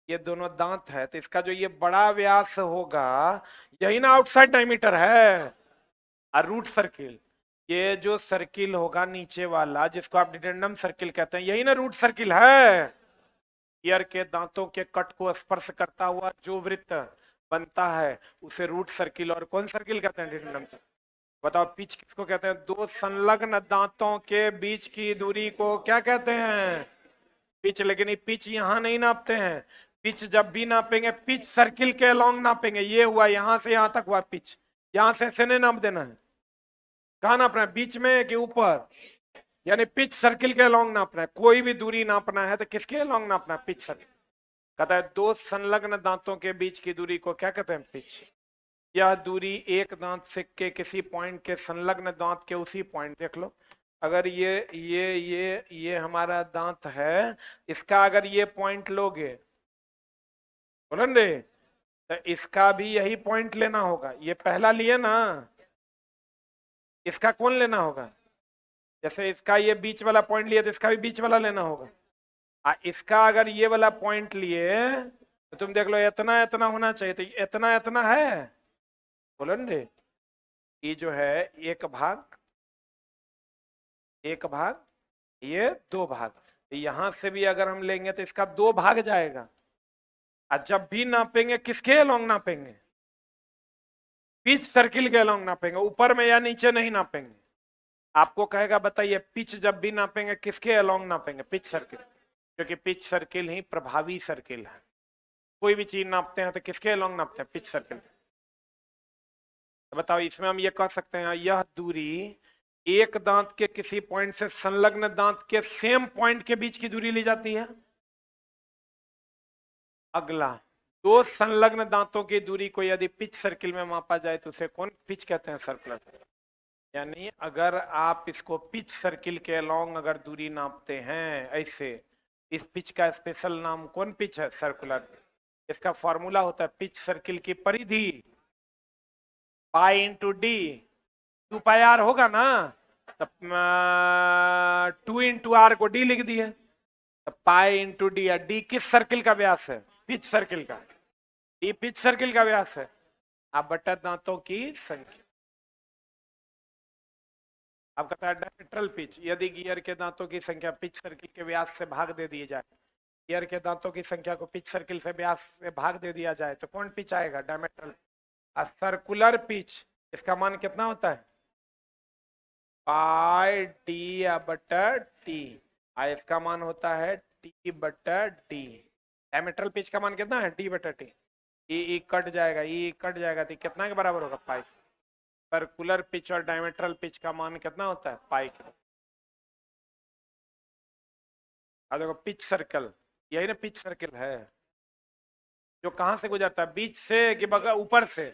ये दोनों दांत है, तो इसका जो ये बड़ा व्यास होगा, यही ना आउटसाइड डायमीटर है। और रूट सर्किल, ये जो सर्किल होगा नीचे वाला, जिसको आप डिडेंडम सर्किल कहते हैं, यही ना रूट सर्किल है। गियर के दांतों के कट को स्पर्श करता हुआ जो वृत्त बनता है उसे रूट सर्किल और कौन सर्किल कहते हैं? डिडेंडम सर्किल। बताओ पिच किसको कहते हैं? दो संलग्न दांतों के बीच की दूरी को क्या कहते हैं? पिच। लेकिन ये पिच यहां नहीं नापते हैं। पिच जब भी नापेंगे, पिच सर्किल के अलोंग नापेंगे। ये हुआ यहां से यहां तक हुआ पिच, यहां से ऐसे नहीं नाप देना है। कहाँ नापना है? बीच में कि ऊपर? यानी पिच सर्किल के अलोंग नापना है। कोई भी दूरी नापना है तो किसके अलोंग नापना है? Pitch circle. कहता है दो संलग्न दांतों के बीच की दूरी को क्या कहते हैं? पिच। यह दूरी एक दांत से के किसी पॉइंट के संलग्न दांत के उसी पॉइंट, देख लो, अगर ये हमारा दांत है, इसका अगर ये पॉइंट लोगे, बोलन रे, तो इसका भी यही पॉइंट लेना होगा। ये पहला लिए ना, इसका कौन लेना होगा? जैसे इसका ये बीच वाला पॉइंट लिया, तो इसका भी बीच वाला लेना होगा। इसका अगर ये वाला पॉइंट लिए, तो तुम देख लो, इतना इतना होना चाहिए, तो इतना इतना है, बोलन रे। ये जो है एक भाग, एक भाग, ये दो भाग, तो यहां से भी अगर हम लेंगे तो इसका दो भाग जाएगा। और जब भी नापेंगे किसके अलोंग नापेंगे? पिच सर्किल के अलोंग नापेंगे, ऊपर में या नीचे नहीं नापेंगे। आपको कहेगा बताइए पिच जब भी नापेंगे किसके अलोंग नापेंगे? पिच सर्किल, क्योंकि पिच सर्किल ही प्रभावी सर्किल है। कोई भी चीज नापते हैं तो किसके अलोंग नापते हैं? Pitch circle. तो बताओ, इसमें हम ये कह सकते हैं यह दूरी एक दांत के किसी पॉइंट से संलग्न दांत के सेम पॉइंट के बीच की दूरी ली जाती है। अगला, दो संलग्न दांतों की दूरी को यदि पिच सर्किल में मापा जाए तो उसे कौन पिच कहते हैं? सर्कुलर। यानी अगर आप इसको पिच सर्किल के अलोंग अगर दूरी नापते हैं ऐसे, इस पिच का स्पेशल नाम कौन पिच है? सर्कुलर। इसका फॉर्मूला होता है पिच सर्किल की परिधि pi into D. 2 pi R होगा ना, तब 2 इंटू आर को डी लिख दिए, तो पाई इंटू डी। डी किस सर्किल का व्यास है? पिच सर्किल का। डी पिच सर्किल का व्यास है। अब बटा दांतों की संख्या। अब कहता है डायमीट्रल पिच, यदि गियर के दांतों की संख्या पिच सर्किल के व्यास से भाग दे दी जाए, गियर के दांतों की संख्या को पिच सर्किल से व्यास से भाग दे दिया जाए तो कौन पिच आएगा? डायमीट्रल। सर्कुलर पिच, इसका मान कितना होता है? पाई डी बटा टी। इसका मान होता है टी बटा डी। डायमीट्रल पिच का मान कितना है? डी बटा टी। ई कट जाएगा, ई कट जाएगा तो कितना के बराबर होगा? पाई। सर्कुलर पिच और डायमीट्रल पिच का मान कितना होता है? पाई का। अब देखो पिच सर्कल, यही ना पिच सर्कल है, जो कहां से गुजरता है? बीच से कि बगल ऊपर से?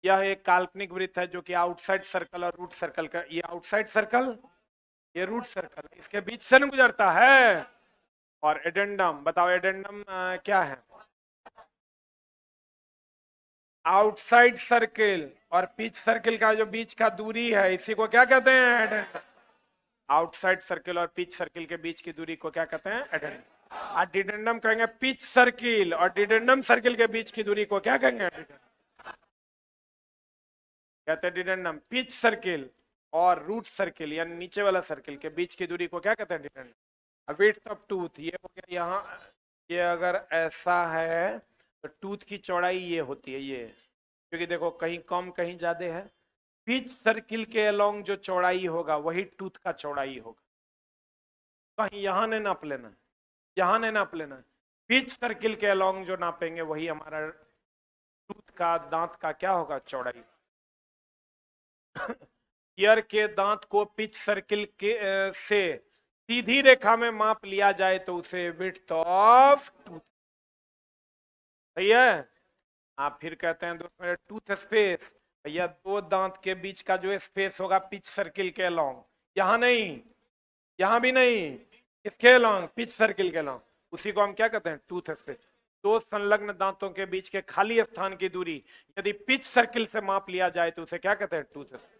यह एक काल्पनिक वृत्त है जो कि आउटसाइड सर्कल और रूट सर्कल का, ये आउटसाइड सर्कल, ये रूट सर्कल, इसके बीच से नहीं गुजरता है। और एडेंडम, बताओ एडेंडम क्या है? आउटसाइड सर्किल और पिच सर्किल का जो बीच का दूरी है, इसी को क्या कहते हैं? एडेंडम। आउटसाइड सर्किल और पिच सर्किल के बीच की दूरी को क्या कहते हैं? एडेंडम। डिडेंडम कहेंगे पिच सर्किल और डिडेंडम सर्किल के बीच की दूरी को क्या कहेंगे? कहते हैं डिडेंडम। पिच सर्किल और रूट सर्किल यानी नीचे वाला सर्किल के बीच की दूरी को क्या कहते हैं? डिडेंडम। विड्थ ऑफ टूथ, ये हो गया यहाँ, ये अगर ऐसा है तो टूथ की चौड़ाई ये होती है, ये, क्योंकि देखो कहीं कम कहीं ज्यादा है। पिच सर्किल के अलोंग जो चौड़ाई होगा वही टूथ का चौड़ाई होगा। कहीं यहां नहीं नाप लेना, यहां नहीं नाप लेना। पिच सर्किल के अलोंग जो नापेंगे वही हमारा टूथ का, दांत का क्या होगा? चौड़ाई। गियर के दांत को पिच सर्किल के से सीधी रेखा में माप लिया जाए तो उसे विड्थ ऑफ टूथ, सही है। आप फिर कहते हैं दोस्तों टूथ स्पेस, भैया दो दांत के बीच का जो स्पेस होगा पिच सर्किल के अलोंग, यहां नहीं, यहां भी नहीं, इसके अलोंग, पिच सर्किल के अलोंग, उसी को हम क्या कहते हैं? Tooth space. दो संलग्न दांतों के बीच के खाली स्थान की दूरी यदि पिच सर्किल से माप लिया जाए तो उसे क्या कहते हैं? Tooth space.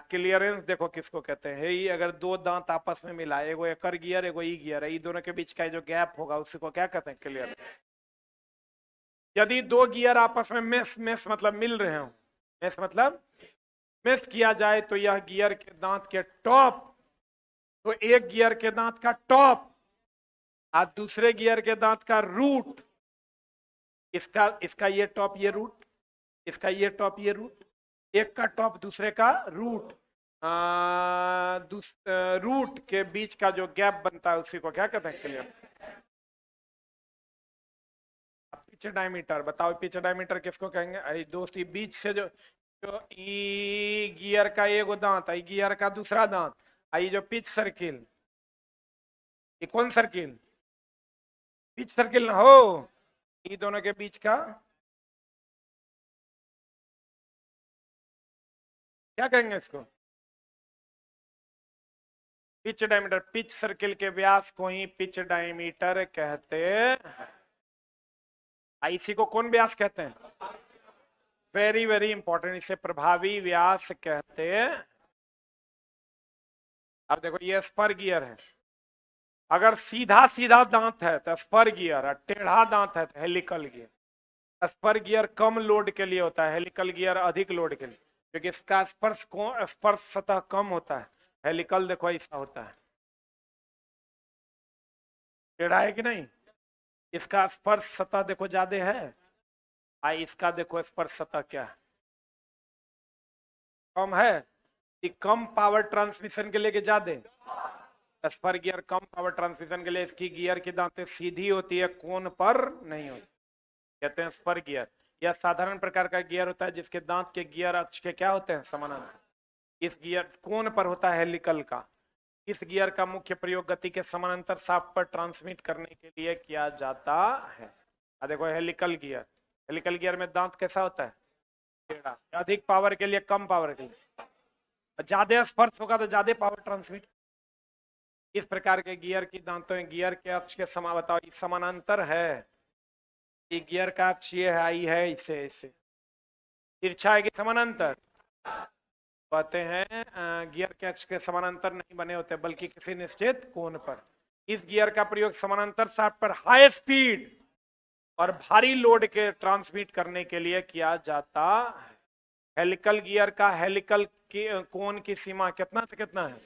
क्लियरेंस देखो किसको कहते हैं? ये अगर दो दांत आपस में मिला, एगो एकर गियर एगो ई गियर है, ये दोनों के बीच का जो गैप होगा उसी को क्या कहते हैं? क्लियरेंस। यदि दो गियर आपस में मेस, मेस मतलब मिल रहे हो, मेस मतलब मेस किया जाए तो यह गियर के दांत के टॉप, तो एक गियर के दांत का टॉप और दूसरे गियर के दांत का रूट, इसका इसका ये टॉप ये रूट, इसका ये टॉप ये रूट, एक का टॉप दूसरे का रूट, रूट के बीच का जो गैप बनता है उसी को क्या कहते हैं? क्लियर। पिच डायमीटर, बताओ पिच डायमीटर किसको कहेंगे? अरे दोस्त, ये बीच से जो जो ई गियर का एगो दांत, आई गियर का दूसरा दांत, आई जो पिच सर्किल, ये कौन सर्किल? पिच सर्किल ना हो, ये दोनों के बीच का क्या कहेंगे इसको? Pitch diameter. पिच सर्किल के व्यास को ही पिच डायमीटर कहते हैं। इसी को कौन व्यास कहते हैं? वेरी वेरी इंपॉर्टेंट, इसे प्रभावी व्यास कहते हैं। अब देखो ये स्पर गियर है, अगर सीधा सीधा दांत है तो स्पर गियर, और टेढ़ा दांत है तो हेलिकल गियर। स्पर गियर कम लोड के लिए होता है, हेलिकल गियर अधिक लोड के लिए, क्योंकि इसका स्पर्श सतह कम होता है। हेलिकल देखो ऐसा होता है, टेढ़ा है कि नहीं? इसका स्पर्श सतह देखो ज्यादा है, इसका देखो स्पर्श सतह क्या है? कम है। कि कम पावर ट्रांसमिशन के लिए कि ज्यादा? स्पर गियर कम पावर ट्रांसमिशन के लिए, इसकी गियर की दांतें सीधी होती है, कोन पर नहीं होती, कहते हैं स्पर गियर। यह साधारण प्रकार का गियर होता है जिसके दांत के गियर अक्ष के क्या होते हैं? समानांतर। इस गियर कोन पर होता है हेलिकल का। इस गियर का मुख्य प्रयोग गति के समानांतर शाफ्ट पर ट्रांसमिट करने के लिए किया जाता है। देखो हेलिकल गियर, हेलिकल गियर में दांत कैसा होता है? टेढ़ा। अधिक पावर के लिए, कम पावर के लिए, ज्यादा स्पर्श होगा तो ज्यादा पावर ट्रांसमिट। इस प्रकार के गियर की दांतों गियर के अक्ष के समा, बताओ समानांतर है, ये गियर का अक्ष ये है, आई है इससे इससे तिरछा है कि समानांतर? कहते हैं गियर के अक्ष के समानांतर नहीं बने होते बल्कि किसी निश्चित कोण पर। इस गियर का प्रयोग समानांतर शाफ्ट पर हाई स्पीड और भारी लोड के ट्रांसमिट करने के लिए किया जाता है। हेलिकल गियर का हेलिकल कोण की सीमा कितना से कितना है?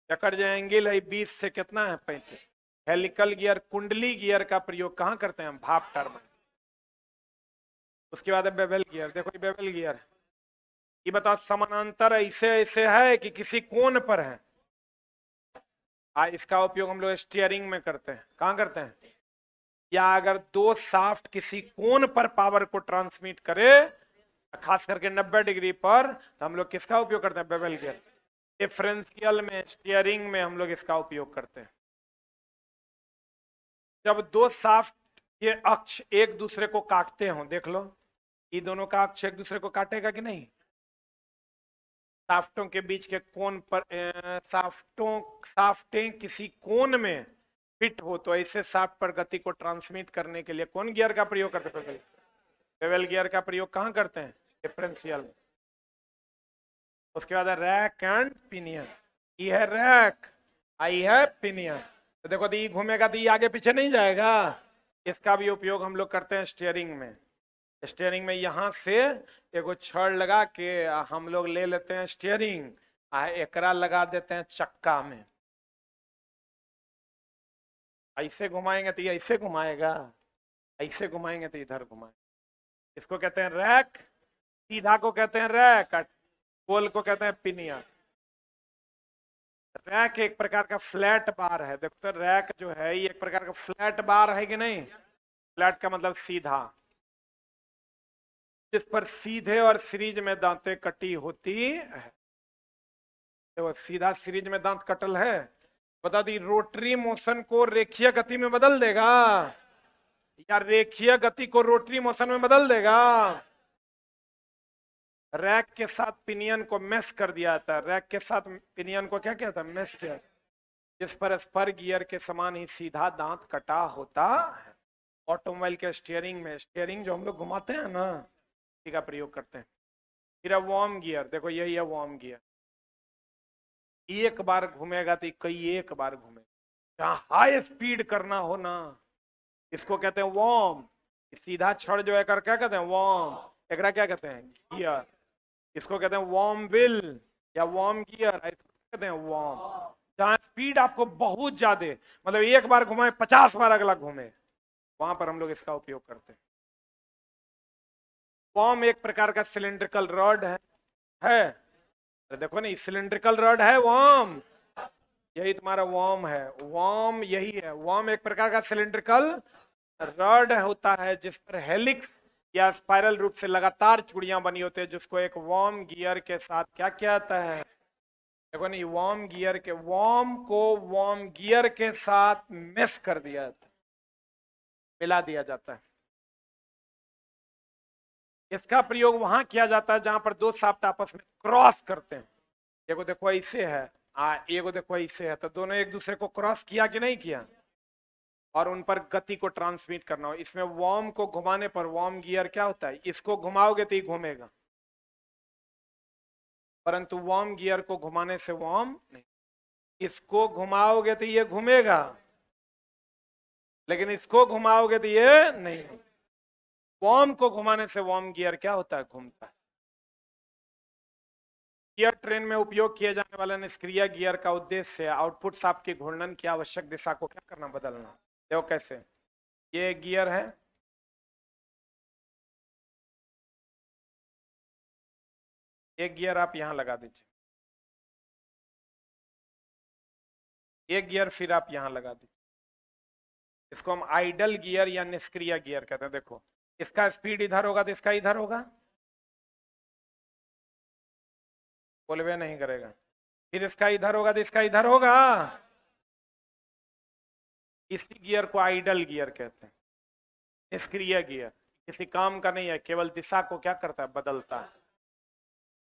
चक्कर जो एंगल है 20 से कितना है? 35। हेलिकल गियर कुंडली गियर का प्रयोग कहां करते हैं हम? भाप टरबाइन। उसके बाद है बेवल गियर। देखो ये बेवल गियर है, ये बताओ समानांतर ऐसे ऐसे है कि किसी कोण पर है? इसका उपयोग हम लोग स्टीयरिंग में करते हैं। कहां करते हैं? या अगर दो शाफ्ट किसी कोण पर पावर को ट्रांसमिट करे, खास करके 90 डिग्री पर, तो हम लोग किसका उपयोग करते हैं? Bevel gear. डिफरेंशियल में, स्टीयरिंग में हम लोग इसका उपयोग करते हैं। जब दो शाफ्ट के अक्ष एक दूसरे को काटते हो, देख लो ये दोनों का अक्ष एक दूसरे को काटेगा कि नहीं? शाफ्टों के बीच के कोण पर शाफ्टें किसी कोण में फिट हो तो ऐसे शाफ्ट पर गति को ट्रांसमिट करने के लिए कौन गियर का प्रयोग करते हैं? बेवल गियर का प्रयोग कहां करते हैं? डिफरेंशियल में। उसके बाद रैक एंड पिनियन। ई है रैक, आई है पिनियन। तो देखो तो ये घूमेगा तो ये आगे पीछे नहीं जाएगा। इसका भी उपयोग हम लोग करते हैं स्टीयरिंग में। स्टीयरिंग में यहां से एगो छड़ लगा के हम लोग ले लेते हैं स्टीयरिंग, एकरा लगा देते हैं चक्का में। ऐसे घुमाएंगे तो ये ऐसे घुमाएगा, ऐसे घुमाएंगे तो इधर घुमाएगा। इसको कहते हैं रैक, सीधा को कहते हैं रैक, गोल को कहते हैं पिनियन। रैक एक प्रकार का फ्लैट बार है। देखो तो रैक जो है ये एक प्रकार का फ्लैट बार है कि नहीं? फ्लैट का मतलब सीधा, जिस पर सीधे और सीरीज में दांतें कटी होती है। देखो सीधा सीरीज में दांत कटल है, बता दी रोटरी मोशन को रेखीय गति में बदल देगा या रेखीय गति को रोटरी मोशन में बदल देगा? रैक के साथ पिनियन को मेश कर दिया जाता है। रैक के साथ पिनियन को क्या किया था? मेश किया, जिस पर स्पर गियर के समान ही सीधा दांत कटा होता है। ऑटोमोबाइल के स्टीयरिंग में, स्टीयरिंग जो हम लोग घुमाते हैं ना, इसी का प्रयोग करते हैं। फिर अब वार्म गियर, देखो यही है वार्म गियर। एक बार घूमेगा तो कई एक बार घूमेगा। जहां हाई स्पीड करना हो ना, इसको कहते हैं वार्म। सीधा छड़ जो है कर क्या कहते हैं? वार्म। एकरा क्या कहते हैं? गियर। इसको कहते हैं वार्म व्हील या वार्म गियर, इसको कहते हैं वार्म। जहां स्पीड आपको बहुत ज्यादा, मतलब एक बार घुमाए 50 बार अगला घूमे, वहां पर हम लोग इसका उपयोग करते हैं। वार्म एक प्रकार का सिलिंड्रिकल रॉड है। देखो नहीं, सिलिंड्रिकल रॉड है वार्म, यही तुम्हारा वार्म है। वार्म यही है। वार्म एक प्रकार का सिलिंड्रिकल रॉड होता है जिस पर हेलिक्स या स्पाइरल रूप से लगातार चूड़ियां बनी होती है, जिसको एक वार्म गियर के साथ क्या किया जाता है? देखो नहीं, वार्म गियर के, वार्म को वार्म गियर के साथ मेश कर दिया जाता है, मिला दिया जाता है। इसका प्रयोग वहां किया जाता है जहां पर दो शाफ्ट आपस में क्रॉस करते हैं। एगो देखो ऐसे है, एगो देखो ऐसे है, तो दोनों एक दूसरे को क्रॉस किया कि नहीं किया? और उन पर गति को ट्रांसमिट करना हो। इसमें वार्म को घुमाने पर वार्म गियर क्या होता है? इसको घुमाओगे तो ये घूमेगा, परंतु वार्म गियर को घुमाने से वार्म नहीं। इसको घुमाओगे तो ये घूमेगा, लेकिन इसको घुमाओगे तो ये नहीं। वार्म को घुमाने से वार्म गियर क्या होता है? घूमता है। गियर ट्रेन में उपयोग किए जाने वाले निष्क्रिय गियर का उद्देश्य आउटपुट शाफ्ट की घूर्णन की आवश्यक दिशा को क्या करना? बदलना। देखो कैसे, ये गियर है, एक गियर आप यहां लगा दीजिए, एक गियर फिर आप यहां लगा दीजिए। इसको हम आइडल गियर या निष्क्रिय गियर कहते हैं। देखो इसका स्पीड इधर होगा तो इसका इधर होगा, बोलवे नहीं करेगा। फिर इसका इधर होगा तो इसका इधर होगा। इसी गियर को आइडल गियर कहते हैं। निष्क्रिय गियर किसी काम का नहीं है, केवल दिशा को क्या करता है? बदलता है।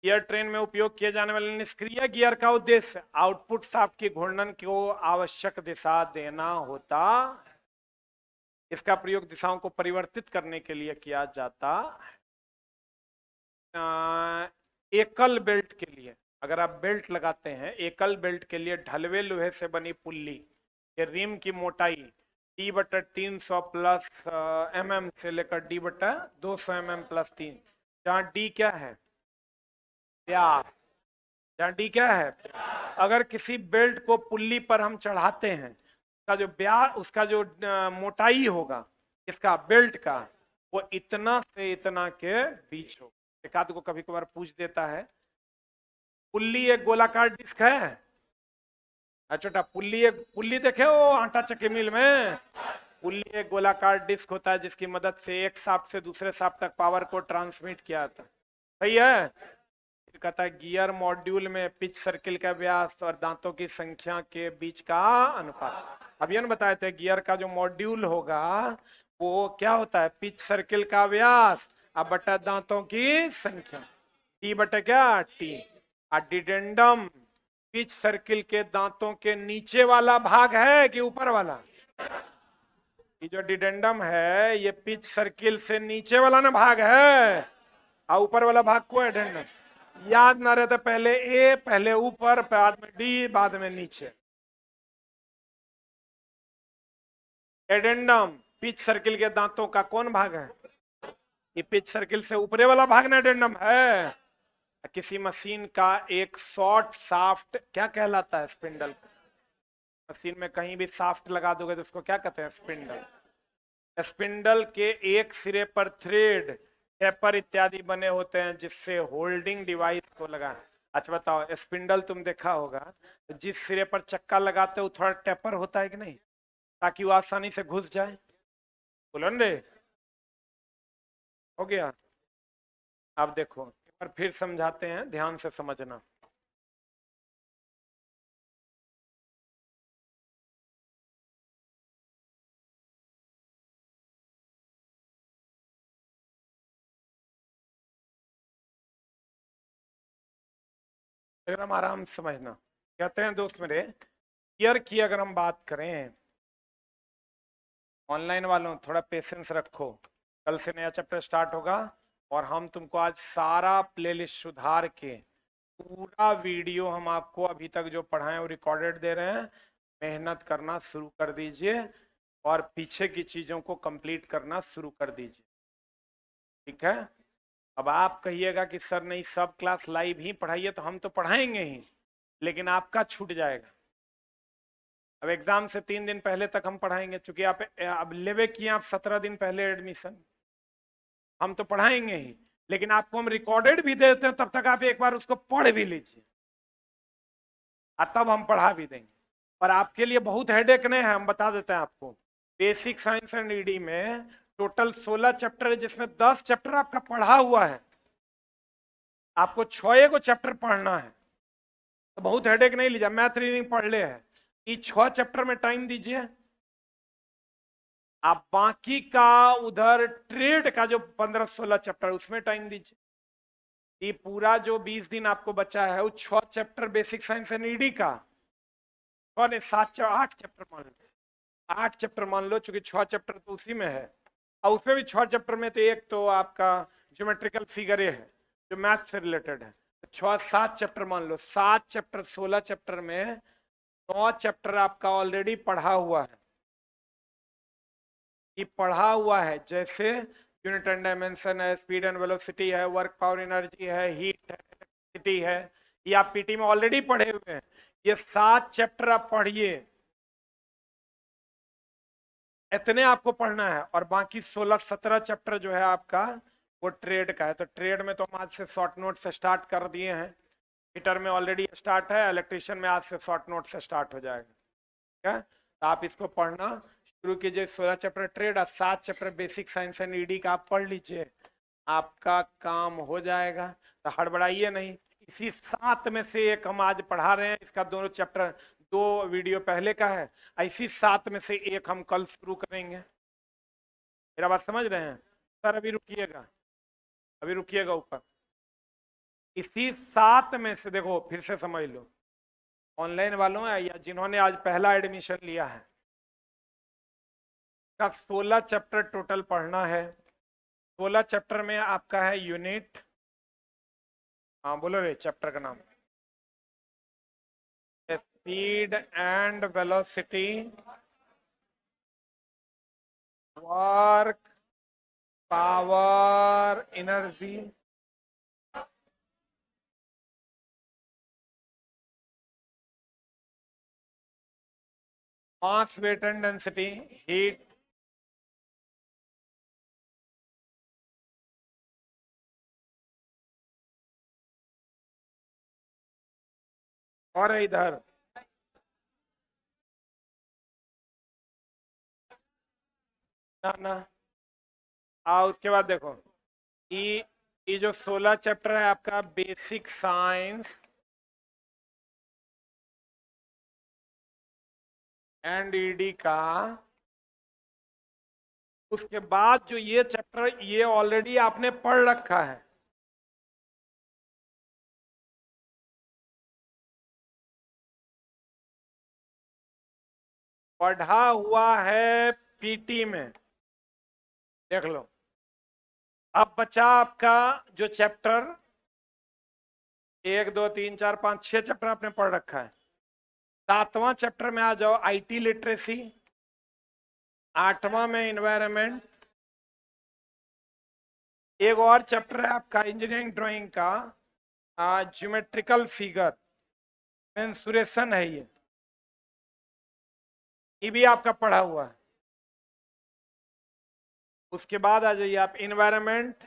गियर ट्रेन में उपयोग किए जाने वाले निष्क्रिय गियर का उद्देश्य आउटपुट शाफ्ट की घूर्णन को आवश्यक दिशा देना होता। इसका प्रयोग दिशाओं को परिवर्तित करने के लिए किया जाता है। एकल बेल्ट के लिए, अगर आप बेल्ट लगाते हैं, एकल बेल्ट के लिए ढलवे लोहे से बनी पुल्ली के रिम की मोटाई D/300 प्लस mm से लेकर D/200 mm प्लस 3, जहाँ D क्या है? व्यास। जहाँ D क्या है? अगर किसी बेल्ट को पुल्ली पर हम चढ़ाते हैं, उसका जो व्यास, उसका जो मोटाई होगा इसका बेल्ट का, वो इतना से इतना के बीच होगा। एक आध को कभी कभार पूछ देता है, पुल्ली एक गोलाकार डिस्क है, छोटा पुल्ली देखे हो आटा चक्की मिल में, पुल्ली एक गोलाकार डिस्क होता है जिसकी मदद से एक शाफ्ट से दूसरे शाफ्ट तक पावर को ट्रांसमिट किया जाता है। सही है। फिर कहता है गियर मॉड्यूल में पिच सर्किल का व्यास और दांतों की संख्या के बीच का अनुपात। अभी हम बताए थे गियर का जो मॉड्यूल होगा वो क्या होता है? पिच सर्किल का व्यास अब बटा दांतों की संख्या, टी बटा क्या? टी। डिडेंडम पिच सर्किल के दांतों के नीचे वाला भाग है कि ऊपर वाला? ये जो डिडेंडम है ये पिच सर्किल से नीचे वाला ना भाग है, और ऊपर वाला भाग को एडेंडम। याद ना रहता, पहले ए, पहले ऊपर, बाद में डी, बाद में नीचे। एडेंडम पिच सर्किल के दांतों का कौन भाग है? ये पिच सर्किल से ऊपरे वाला भाग ना एडेंडम है। किसी मशीन का एक शॉर्ट शाफ्ट क्या कहलाता है? स्पिंडल। मशीन में कहीं भी शाफ्ट लगा दोगे तो उसको क्या कहते हैं? स्पिंडल। स्पिंडल के एक सिरे पर थ्रेड, टेपर इत्यादि बने होते हैं जिससे होल्डिंग डिवाइस को लगा। अच्छा बताओ, स्पिंडल तुम देखा होगा तो जिस सिरे पर चक्का लगाते हो थोड़ा टेपर होता है कि नहीं, ताकि वो आसानी से घुस जाए। बोलो रे, हो गया। अब देखो एक बार फिर समझाते हैं, ध्यान से समझना। एकदम आराम से समझना। कहते हैं दोस्त मेरे, गियर की अगर हम बात करें, ऑनलाइन वालों थोड़ा पेशेंस रखो, कल से नया चैप्टर स्टार्ट होगा और हम तुमको आज सारा प्लेलिस्ट सुधार के पूरा वीडियो हम आपको अभी तक जो पढ़ाए वो रिकॉर्डेड दे रहे हैं। मेहनत करना शुरू कर दीजिए और पीछे की चीजों को कंप्लीट करना शुरू कर दीजिए, ठीक है? अब आप कहिएगा कि सर नहीं सब क्लास लाइव ही पढ़ाइए, तो हम तो पढ़ाएंगे ही, लेकिन आपका छूट जाएगा। अब एग्जाम से 3 दिन पहले तक हम पढ़ाएंगे, चूंकि आप अब लेवे किए आप 17 दिन पहले एडमिशन, हम तो पढ़ाएंगे ही, लेकिन आपको हम रिकॉर्डेड भी देते हैं, तब तक आप एक बार उसको पढ़ भी लीजिए और तब हम पढ़ा भी देंगे। और आपके लिए बहुत हेडेक नहीं है, हम बता देते हैं आपको। बेसिक साइंस एंड ईडी में टोटल 16 चैप्टर है, जिसमें 10 चैप्टर आपका पढ़ा हुआ है, आपको 6 को चैप्टर पढ़ना है, तो बहुत हेडेक नहीं लीजिए। मैथ रीडिंग पढ़ ले है, ये 6 चैप्टर में टाइम दीजिए, आप बाकी का उधर ट्रेड का जो 15-16 चैप्टर उसमें टाइम दीजिए। ये पूरा जो 20 दिन आपको बचा है वो 6 chapter basic science and ED का, 8 चैप्टर मान लो, 8 चैप्टर मान लो, चूंकि 6 चैप्टर तो उसी में है, और उसमें भी 6 चैप्टर में तो एक तो आपका ज्योमेट्रिकल फिगरे है जो मैथ से रिलेटेड है, तो 6-7 चैप्टर मान लो, 7 चैप्टर 16 चैप्टर में 9 चैप्टर आपका ऑलरेडी पढ़ा हुआ है। ये पढ़ा हुआ है, जैसे यूनिट एंड डायमेंशन है, स्पीड एंड वेलोसिटी है, वर्क पावर एनर्जी है, हीट है, इलेक्ट्रिसिटी है, ये आप पीटी में ऑलरेडी पढ़े हुए हैं। ये 7 चैप्टर आप पढ़िए, इतने आपको पढ़ना है, और बाकी 16-17 चैप्टर जो है आपका वो ट्रेड का है। तो ट्रेड में तो हम आज से शॉर्ट नोट से स्टार्ट कर दिए हैं, हीटर में ऑलरेडी स्टार्ट है, इलेक्ट्रिशियन में आज से शॉर्ट नोट से स्टार्ट हो जाएगा, ठीक है? तो आप इसको पढ़ना शुरू कीजिए। 16 चैप्टर ट्रेड और 7 chapter basic science and ED का आप पढ़ लीजिए, आपका काम हो जाएगा। तो हड़बड़ाइए नहीं, इसी 7 में से एक हम आज पढ़ा रहे हैं, इसका दोनों चैप्टर 2 वीडियो पहले का है, इसी 7 में से एक हम कल शुरू करेंगे। मेरा बात समझ रहे हैं सर? अभी रुकिएगा, अभी रुकिएगा ऊपर। इसी 7 में से देखो, फिर से समझ लो, ऑनलाइन वालों या जिन्होंने आज पहला एडमिशन लिया है, का 16 चैप्टर टोटल पढ़ना है। 16 चैप्टर में आपका है यूनिट, हाँ बोलो रे चैप्टर का नाम, speed and velocity, work, power, energy, mass, weight and density, heat, और इधर ना उसके बाद देखो ये जो 16 चैप्टर है आपका बेसिक साइंस एंड ईडी का, उसके बाद जो ये चैप्टर ये ऑलरेडी आपने पढ़ रखा है, पढ़ा हुआ है पीटी में, देख लो। अब बचा आपका जो चैप्टर 1 2 3 4 5 6 चैप्टर आपने पढ़ रखा है। 7वां चैप्टर में आ जाओ, आईटी लिटरेसी। 8वां में एनवायरनमेंट। एक और चैप्टर है आपका इंजीनियरिंग ड्राइंग का, ज्योमेट्रिकल फिगर, मेंसुरेशन है ये भी आपका पढ़ा हुआ है। उसके बाद आ जाइए आप इन्वायरमेंट,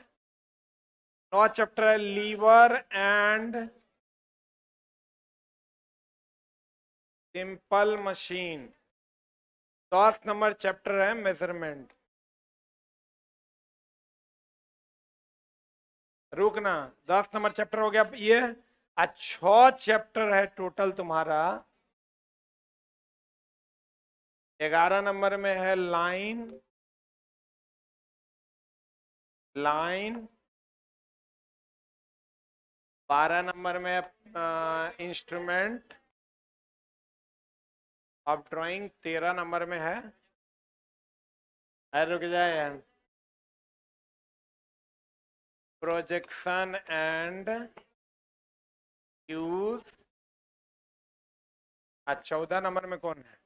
9 चैप्टर है lever and simple machine. 10 number chapter है मेजरमेंट। रुकना, 10 नंबर चैप्टर हो गया ये। 6 चैप्टर है टोटल तुम्हारा। 11 नंबर में है लाइन, 12 नंबर में इंस्ट्रूमेंट ऑफ ड्राइंग, 13 नंबर में है, रुक जाए यार, प्रोजेक्शन एंड यूज। 14 नंबर में कौन है,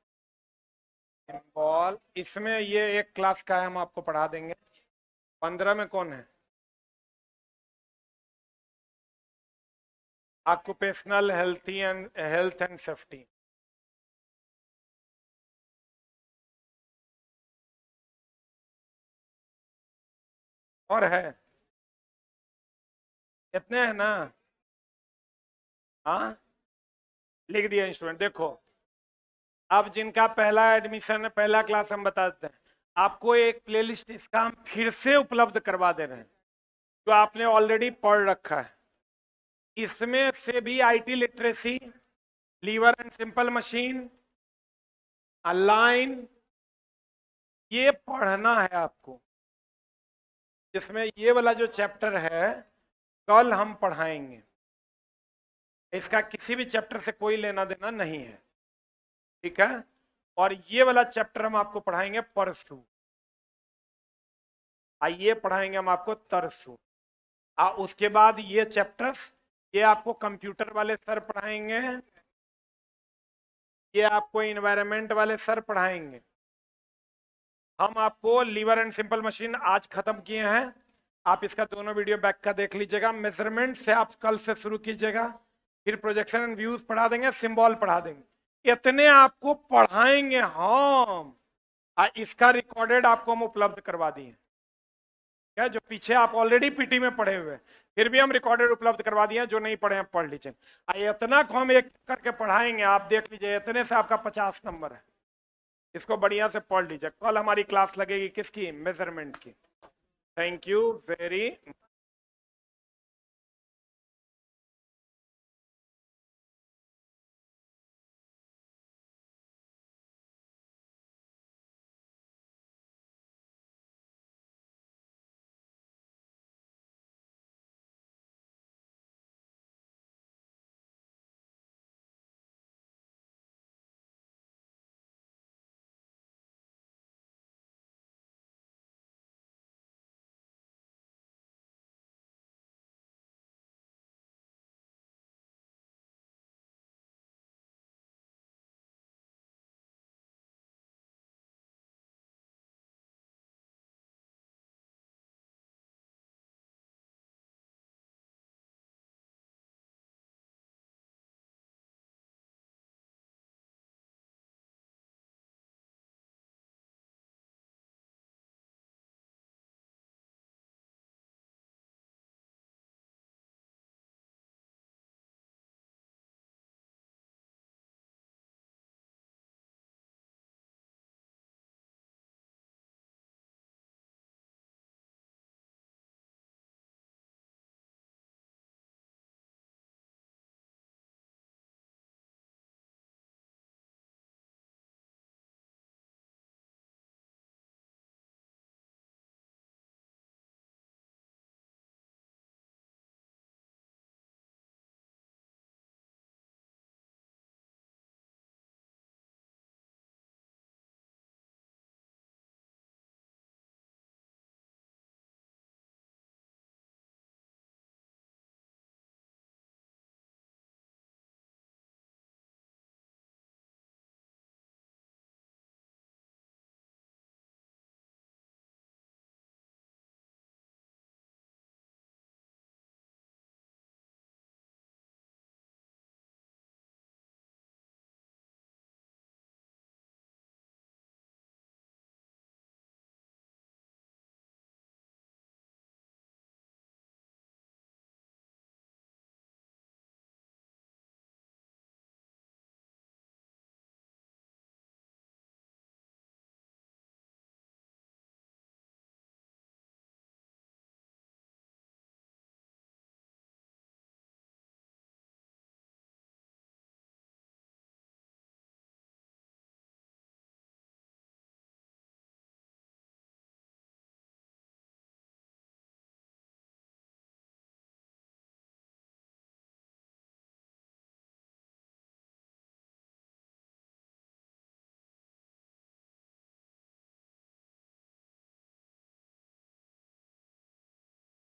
सिंबल। इसमें ये एक क्लास का है, हम आपको पढ़ा देंगे। 15 में कौन है, ऑक्यूपेशनल हेल्थ एंड सेफ्टी। और है कितने हैं ना, हाँ लिख दिया इंस्ट्रूमेंट। देखो अब जिनका पहला एडमिशन है, पहला क्लास, हम बता देते हैं आपको एक प्लेलिस्ट इसका हम फिर से उपलब्ध करवा दे रहे हैं, जो आपने ऑलरेडी पढ़ रखा है। इसमें से भी IT literacy, lever and simple machine, line, ये पढ़ना है आपको। जिसमें ये वाला जो चैप्टर है कल हम पढ़ाएंगे, इसका किसी भी चैप्टर से कोई लेना देना नहीं है, ठीक है। और ये वाला चैप्टर हम आपको पढ़ाएंगे परसों, आइए पढ़ाएंगे हम आपको तरसों। उसके बाद ये चैप्टर्स ये आपको कंप्यूटर वाले सर पढ़ाएंगे, ये आपको इन्वायरमेंट वाले सर पढ़ाएंगे। हम आपको लीवर एंड सिंपल मशीन आज खत्म किए हैं, आप इसका दोनों वीडियो बैक का देख लीजिएगा। मेजरमेंट से आप कल से शुरू कीजिएगा, फिर प्रोजेक्शन एंड व्यूज पढ़ा देंगे, सिंबल पढ़ा देंगे, इतने आपको पढ़ाएंगे हम। इसका रिकॉर्डेड आपको हम उपलब्ध करवा दिए, क्या जो पीछे आप ऑलरेडी पीटी में पढ़े हुए, फिर भी हम रिकॉर्डेड उपलब्ध करवा दिए। जो नहीं पढ़े हैं पढ़ लीजिए। इतना को हम एक करके पढ़ाएंगे, आप देख लीजिए, इतने से आपका 50 नंबर है। इसको बढ़िया से पढ़ लीजिए। कल हमारी क्लास लगेगी किसकी, मेजरमेंट की। Thank you very